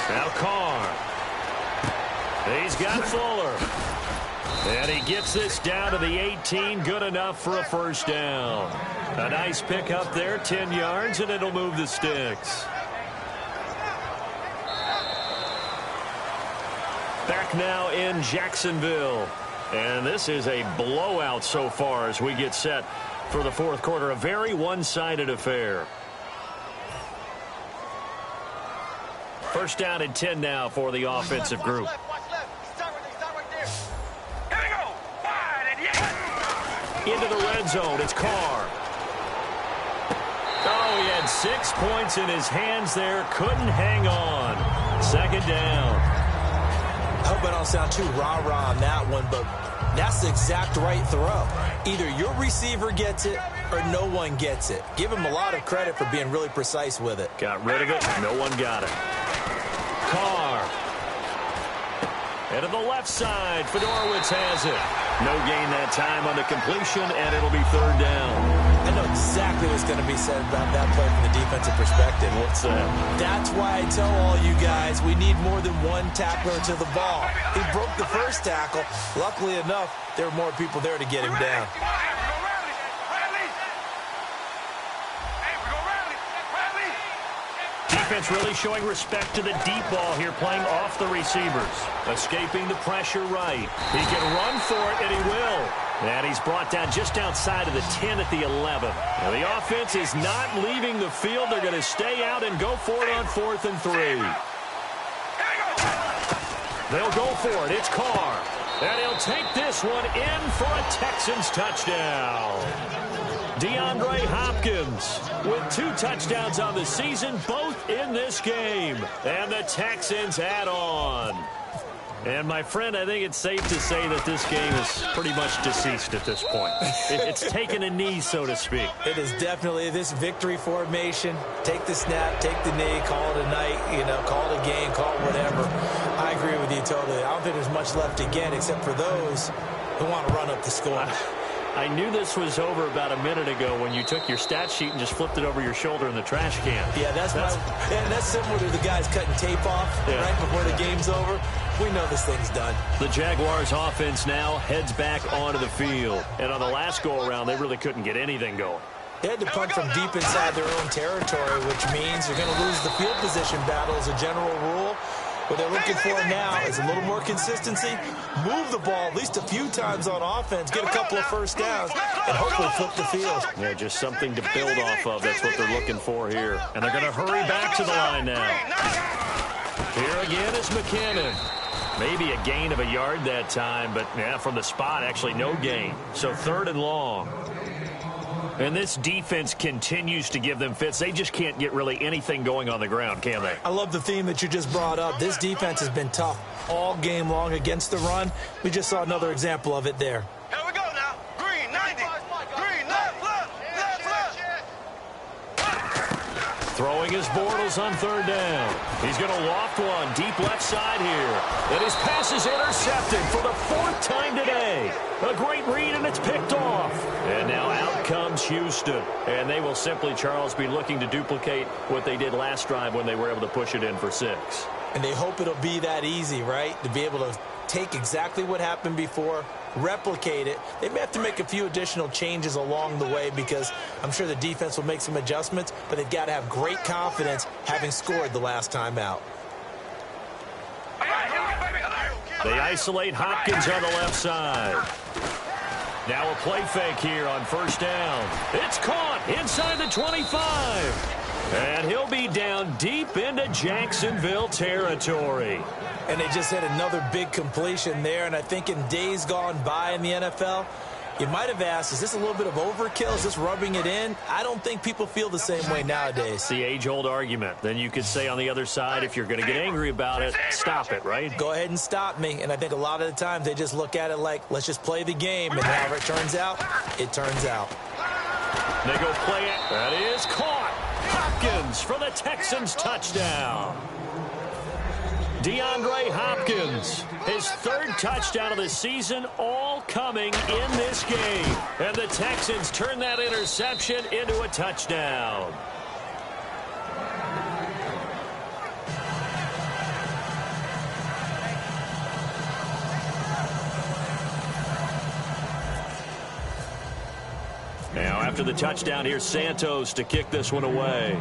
[SPEAKER 3] Now Carr. He's got Fuller. And he gets this down to the 18. Good enough for a 1st down. A nice pickup there, 10 yards, and it'll move the sticks. Back now in Jacksonville. And this is a blowout so far as we get set for the 4th quarter. A very one-sided affair. 1st down and 10 now for the offensive group. Into the red zone. It's Carr. Oh, he had 6 points in his hands there. Couldn't hang on. 2nd down.
[SPEAKER 4] I hope I don't sound too rah-rah on that one, but that's the exact right throw. Either your receiver gets it or no one gets it. Give him a lot of credit for being really precise with it.
[SPEAKER 3] Got rid of it. No one got it. Carr. And to the left side, Fedorowicz has it. No gain that time on the completion, and it'll be 3rd down.
[SPEAKER 4] I know exactly what's going to be said about that play from the defensive perspective.
[SPEAKER 3] What's that?
[SPEAKER 4] That's why I tell all you guys we need more than one tackler to the ball. He broke the first tackle. Luckily enough, there were more people there to get him down.
[SPEAKER 3] Defense really showing respect to the deep ball here, playing off the receivers. Escaping the pressure right. He can run for it, and he will. And he's brought down just outside of the 10 at the 11. Now, the offense is not leaving the field. They're going to stay out and go for it on 4th and 3. They'll go for it. It's Carr. And he'll take this one in for a Texans touchdown. DeAndre Hopkins with 2 touchdowns on the season, both in this game. And the Texans add on. And, my friend, I think it's safe to say that this game is pretty much deceased at this point. It's taken a knee, so to speak.
[SPEAKER 4] It is definitely this victory formation. Take the snap, take the knee, call it a night, call it a game, call it whatever. I agree with you totally. I don't think there's much left to get except for those who want to run up the score.
[SPEAKER 3] I knew this was over about a minute ago when you took your stat sheet and just flipped it over your shoulder in the trash can.
[SPEAKER 4] Yeah, that's similar to the guys cutting tape off right before the game's over. We know this thing's done.
[SPEAKER 3] The Jaguars offense now heads back onto the field. And on the last go-around, they really couldn't get anything going.
[SPEAKER 4] They had to punt from deep inside their own territory, which means they're going to lose the field position battle as a general rule. What they're looking for now is a little more consistency, move the ball at least a few times on offense, get a couple of 1st downs, and hopefully flip the field.
[SPEAKER 3] Yeah, just something to build off of. That's what they're looking for here. And they're going to hurry back to the line now. Here again is McKinnon. Maybe a gain of a yard that time, but from the spot, actually no gain. So 3rd and long. And this defense continues to give them fits. They just can't get really anything going on the ground, can they?
[SPEAKER 4] I love the theme that you just brought up. This defense has been tough all game long against the run. We just saw another example of it there.
[SPEAKER 5] Here we go now. Green, 90. Green, left.
[SPEAKER 3] Throwing his Bortles on third down. He's going to loft one deep left side here. And his pass is intercepted for the fourth time today. A great read, and it's picked off. And now out comes Houston. And they will simply, Charles, be looking to duplicate what they did last drive when they were able to push it in for 6.
[SPEAKER 4] And they hope it'll be that easy, right? To be able to take exactly what happened before, replicate it. They may have to make a few additional changes along the way because I'm sure the defense will make some adjustments, but they've got to have great confidence having scored the last time out.
[SPEAKER 3] They isolate Hopkins on the left side. Now a play fake here on first down. It's caught inside the 25. And he'll be down deep into Jacksonville territory.
[SPEAKER 4] And they just had another big completion there. And I think in days gone by in the NFL, you might have asked, is this a little bit of overkill? Is this rubbing it in? I don't think people feel the same way nowadays.
[SPEAKER 3] It's the age-old argument. Then you could say on the other side, if you're going to get angry about it, stop it, right?
[SPEAKER 4] Go ahead and stop me. And I think a lot of the times they just look at it like, let's just play the game. And however it turns out, it turns out.
[SPEAKER 3] They go play it. That is caught. Hopkins for the Texans touchdown. DeAndre Hopkins, his third touchdown of the season, all coming in this game. And the Texans turn that interception into a touchdown. Now, after the touchdown, here's Santos to kick this one away.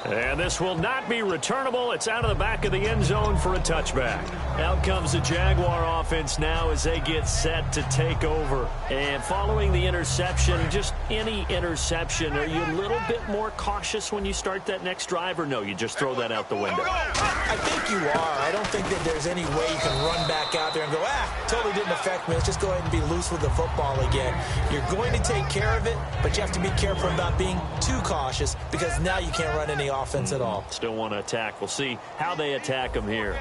[SPEAKER 3] And this will not be returnable. It's out of the back of the end zone for a touchback. Out comes the Jaguar offense now as they get set to take over. And following the interception, just any interception, are you a little bit more cautious when you start that next drive, or no, you just throw that out the window?
[SPEAKER 4] I think you are. I don't think that there's any way you can run back out there and go, totally didn't affect me. Let's just go ahead and be loose with the football again. You're going to take care of it, but you have to be careful about being too cautious because now you can't run any offense at all.
[SPEAKER 3] Still want to attack. We'll see how they attack them here.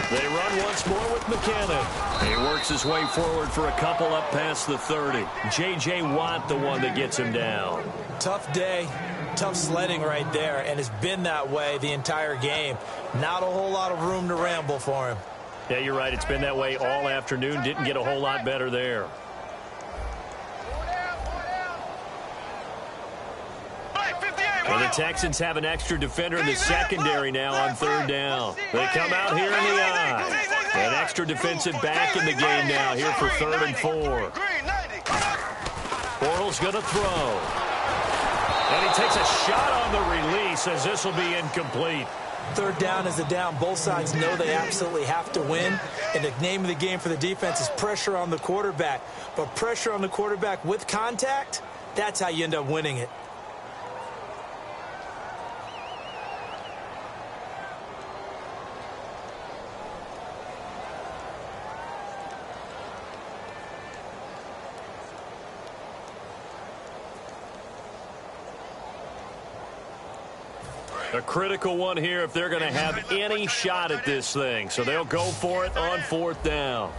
[SPEAKER 3] They run once more with McKinnon. He works his way forward for a couple up past the 30. J.J. Watt, the one that gets him down.
[SPEAKER 4] Tough day, tough sledding right there, and it's been that way the entire game. Not a whole lot of room to ramble for him.
[SPEAKER 3] Yeah, you're right. It's been that way all afternoon. Didn't get a whole lot better there. And the Texans have an extra defender in the secondary now on third down. They come out here in the eye. An extra defensive back in the game now here for 3rd and 4. Bortles going to throw. And he takes a shot on the release as this will be incomplete.
[SPEAKER 4] Third down is the down. Both sides know they absolutely have to win. And the name of the game for the defense is pressure on the quarterback. But pressure on the quarterback with contact, that's how you end up winning it.
[SPEAKER 3] A critical one here if they're going to have any shot at this thing. So they'll go for it on 4th down.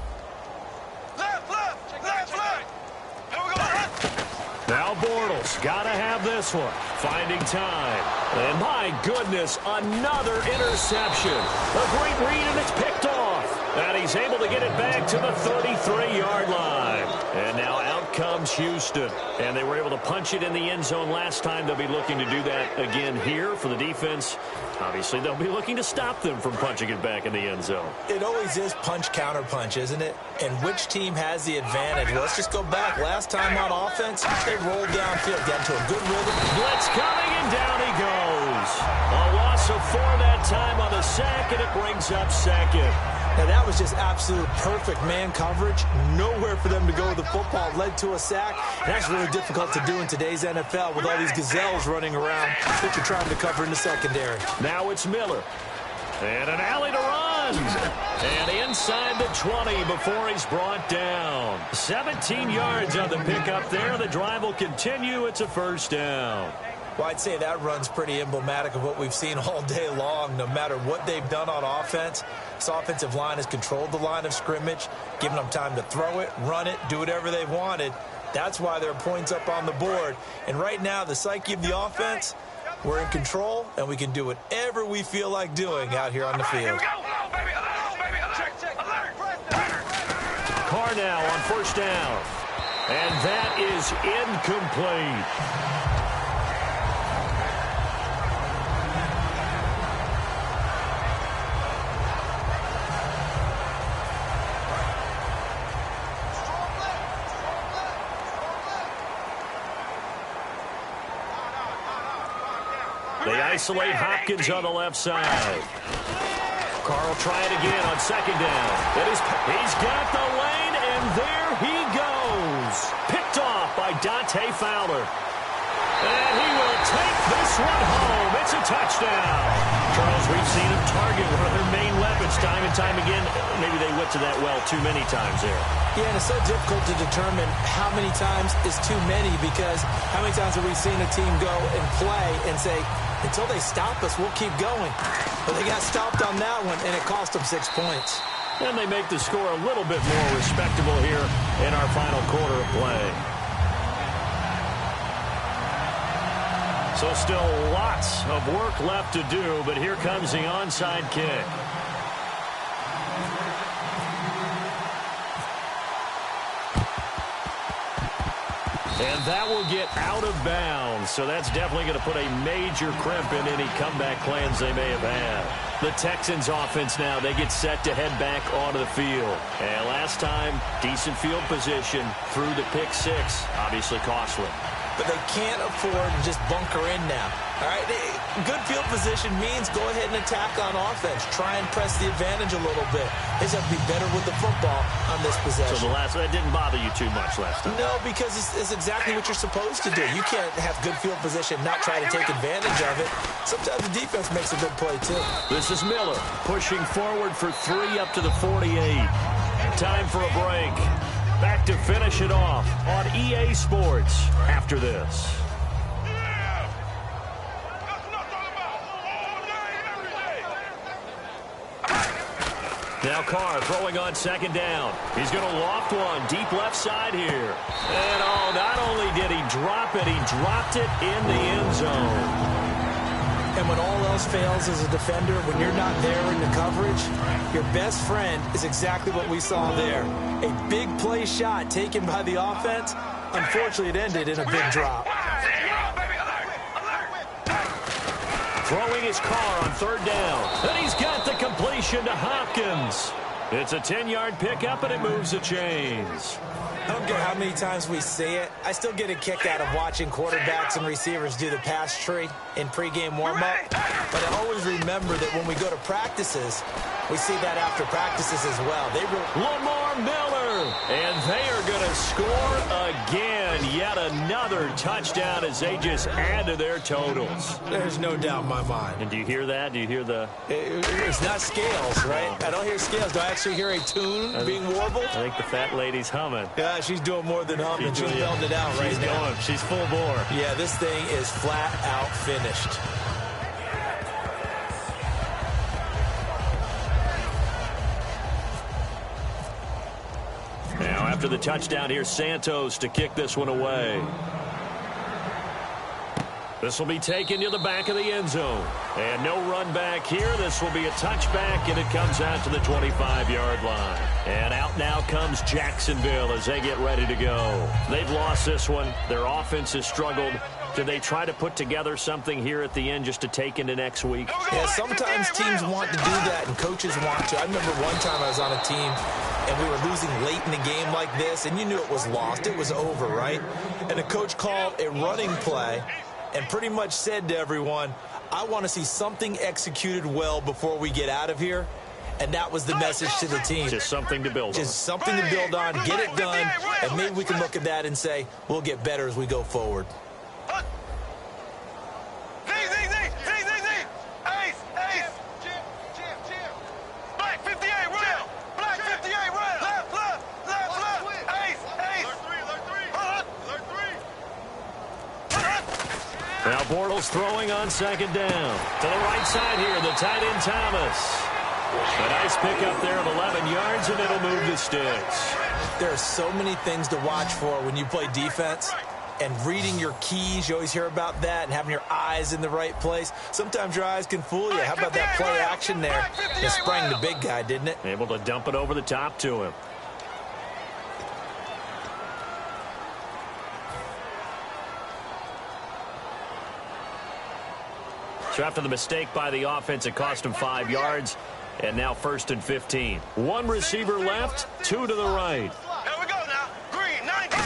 [SPEAKER 3] Now Bortles got to have this one. Finding time. And my goodness, another interception. A great read, and it's picked off. And he's able to get it back to the 33-yard line. And now out comes Houston. And they were able to punch it in the end zone last time. They'll be looking to do that again here for the defense. Obviously, they'll be looking to stop them from punching it back in the end zone.
[SPEAKER 4] It always is punch-counter-punch, isn't it? And which team has the advantage? Well, let's just go back. Last time on offense, they rolled downfield, got into a good rhythm.
[SPEAKER 3] Blitz coming, and down he goes. A loss of 4 that time on the sack, and it brings up 2nd.
[SPEAKER 4] Now, that was just absolute perfect man coverage. Nowhere for them to go with the football. Led to a sack. And that's really difficult to do in today's NFL with all these gazelles running around that you're trying to cover in the secondary.
[SPEAKER 3] Now it's Miller. And an alley to run. And inside the 20 before he's brought down. 17 yards on the pickup there. The drive will continue. It's a 1st down.
[SPEAKER 4] Well, I'd say that run's pretty emblematic of what we've seen all day long. No matter what they've done on offense, Bucs offensive line has controlled the line of scrimmage, given them time to throw it, run it, do whatever they've wanted. That's why there are points up on the board. And right now, the psyche of the offense, we're in control, and we can do whatever we feel like doing out here on the field.
[SPEAKER 3] Carr now on first down. And that is incomplete. They isolate Hopkins on the left side. Carr will try it again on second down. He's got the lane, and there he goes. Picked off by Dante Fowler. And he will take this one home. It's a touchdown. Charles, we've seen him target one of their main weapons time and time again. Maybe they went to that well too many times there.
[SPEAKER 4] Yeah, and it's so difficult to determine how many times is too many, because how many times have we seen a team go and play and say, until they stop us, we'll keep going. But they got stopped on that one, and it cost them 6 points.
[SPEAKER 3] And they make the score a little bit more respectable here in our final quarter of play. So still lots of work left to do, but here comes the onside kick. And that will get out of bounds. So that's definitely going to put a major crimp in any comeback plans they may have had. The Texans offense now, they get set to head back onto the field. And last time, decent field position through the pick six. Obviously costly.
[SPEAKER 4] But they can't afford to just bunker in now. All right, good field position means go ahead and attack on offense. Try and press the advantage a little bit. They just have to be better with the football on this possession.
[SPEAKER 3] So that didn't bother you too much last time?
[SPEAKER 4] No, because it's exactly what you're supposed to do. You can't have good field position, not try to take advantage of it. Sometimes the defense makes a good play, too.
[SPEAKER 3] This is Miller pushing forward for 3 up to the 48. Time for a break. Back to finish it off on EA Sports after this. Now Carr throwing on second down. He's going to loft one deep left side here. And not only did he drop it, he dropped it in the end zone.
[SPEAKER 4] And when all else fails as a defender, when you're not there in the coverage, your best friend is exactly what we saw there. A big play shot taken by the offense. Unfortunately, it ended in a big drop.
[SPEAKER 3] Throwing his Carr on third down. And he's got the completion to Hopkins. It's a 10-yard pickup, and it moves the chains.
[SPEAKER 4] I don't care how many times we see it. I still get a kick out of watching quarterbacks and receivers do the pass tree in pregame warm-up. But I always remember that when we go to practices, we see that after practices as well.
[SPEAKER 3] Lamar Miller, and they are going to score again. Yet another touchdown as they just add to their totals.
[SPEAKER 4] There's no doubt in my mind.
[SPEAKER 3] And do you hear that? Do you hear the...
[SPEAKER 4] It's not scales, right? I don't hear scales. Do I actually hear a tune being warbled?
[SPEAKER 3] I think the fat lady's humming.
[SPEAKER 4] Yeah, she's doing more than humming. She's belting it out right now.
[SPEAKER 3] She's full bore. Yeah,
[SPEAKER 4] this thing is flat out finished.
[SPEAKER 3] Now, after the touchdown, here's Santos to kick this one away. This will be taken to the back of the end zone. And no run back here. This will be a touchback, and it comes out to the 25-yard line. And out now comes Jacksonville as they get ready to go. They've lost this one. Their offense has struggled. Do they try to put together something here at the end just to take into next week?
[SPEAKER 4] Yeah, sometimes teams want to do that, and coaches want to. I remember one time I was on a team, and we were losing late in the game like this, and you knew it was lost. It was over, right? And the coach called a running play and pretty much said to everyone, I want to see something executed well before we get out of here. And that was the message to the team.
[SPEAKER 3] Just something to build on.
[SPEAKER 4] Just something to build on, get it done, and maybe we can look at that and say, we'll get better as we go forward.
[SPEAKER 3] Now Bortles throwing on second down. To the right side here, the tight end Thomas. A nice pickup there of 11 yards, and it'll move the sticks.
[SPEAKER 4] There are so many things to watch for when you play defense. And reading your keys, you always hear about that, and having your eyes in the right place. Sometimes your eyes can fool you. How about that play action there? It sprang the big guy, didn't it?
[SPEAKER 3] Able to dump it over the top to him. So after the mistake by the offense, it cost him 5 yards. And now 1st and 15. One receiver left, 2 to the right.
[SPEAKER 5] Here we go now. Green, 90.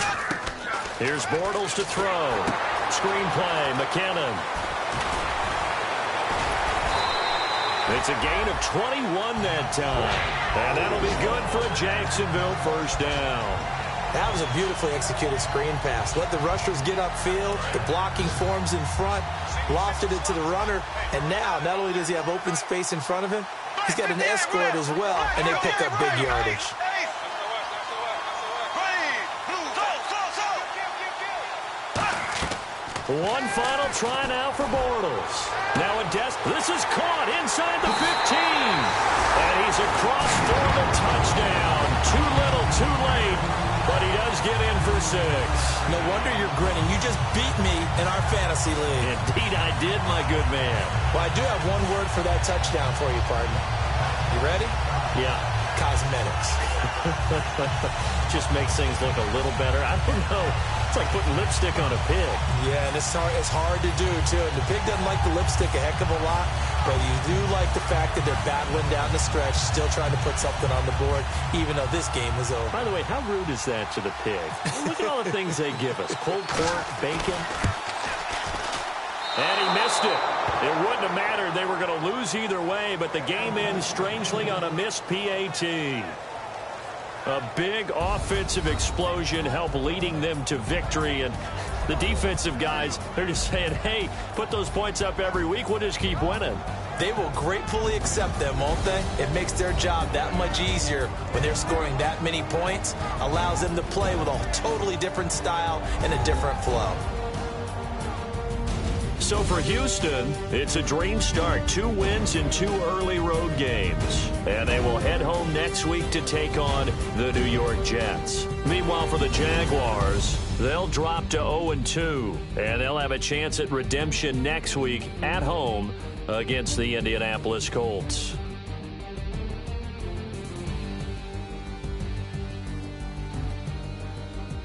[SPEAKER 3] Here's Bortles to throw. Screen play, McKinnon. It's a gain of 21 that time. And that'll be good for a Jacksonville first down.
[SPEAKER 4] That was a beautifully executed screen pass. Let the rushers get upfield. The blocking forms in front. Lofted it to the runner. And now, not only does he have open space in front of him, he's got an escort as well, and they pick up big yardage.
[SPEAKER 3] One final try now for Bortles. Now a this is caught inside the 15. And he's across for the touchdown. Too little, too late. But he does get in for 6.
[SPEAKER 4] No wonder you're grinning. You just beat me in our fantasy league.
[SPEAKER 3] Indeed I did, my good man.
[SPEAKER 4] Well, I do have one word for that touchdown for you, partner. You ready?
[SPEAKER 3] Yeah.
[SPEAKER 4] Cosmetics.
[SPEAKER 3] Just makes things look a little better. I don't know. It's like putting lipstick on a pig.
[SPEAKER 4] Yeah, and it's hard to do, too. And the pig doesn't like the lipstick a heck of a lot, but you do like the fact that they're battling down the stretch, still trying to put something on the board, even though this game is over.
[SPEAKER 3] By the way, how rude is that to the pig? Look at all the things they give us. Pulled pork, bacon. And he missed it. It wouldn't have mattered. They were going to lose either way, but the game ends strangely on a missed PAT. A big offensive explosion helped leading them to victory. And the defensive guys, they're just saying, hey, put those points up every week. We'll just keep winning.
[SPEAKER 4] They will gratefully accept them, won't they? It makes their job that much easier when they're scoring that many points. Allows them to play with a totally different style and a different flow.
[SPEAKER 3] So for Houston, it's a dream start. 2 wins in 2 early road games. And they will head home next week to take on the New York Jets. Meanwhile, for the Jaguars, they'll drop to 0-2. And they'll have a chance at redemption next week at home against the Indianapolis Colts.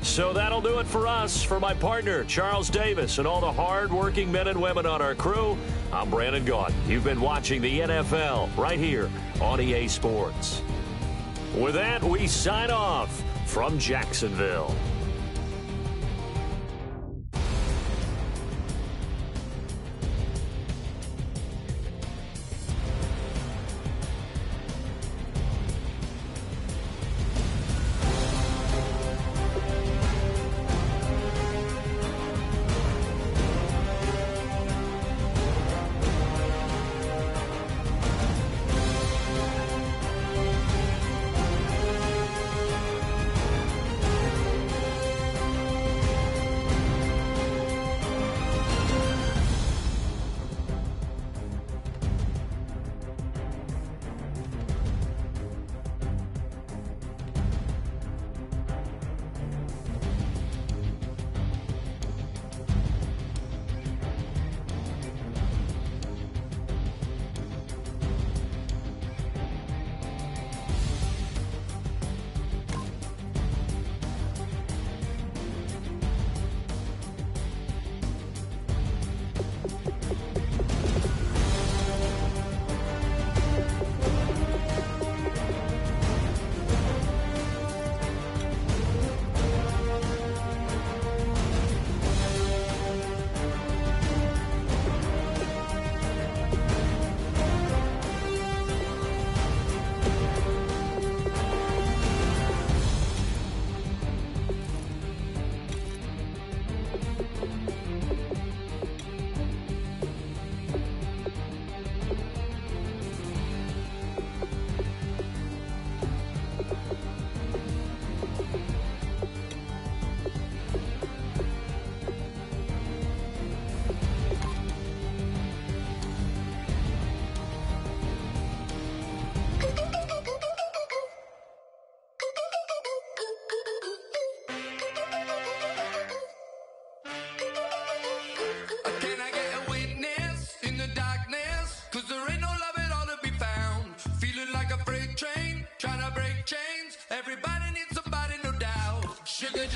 [SPEAKER 3] So that'll do it for us. For my partner, Charles Davis, and all the hard-working men and women on our crew, I'm Brandon Gaudin. You've been watching the NFL right here on EA Sports. With that, we sign off from Jacksonville.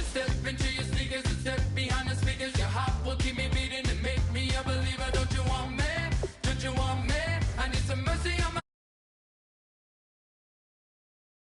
[SPEAKER 6] step into your sneakers and step behind the speakers.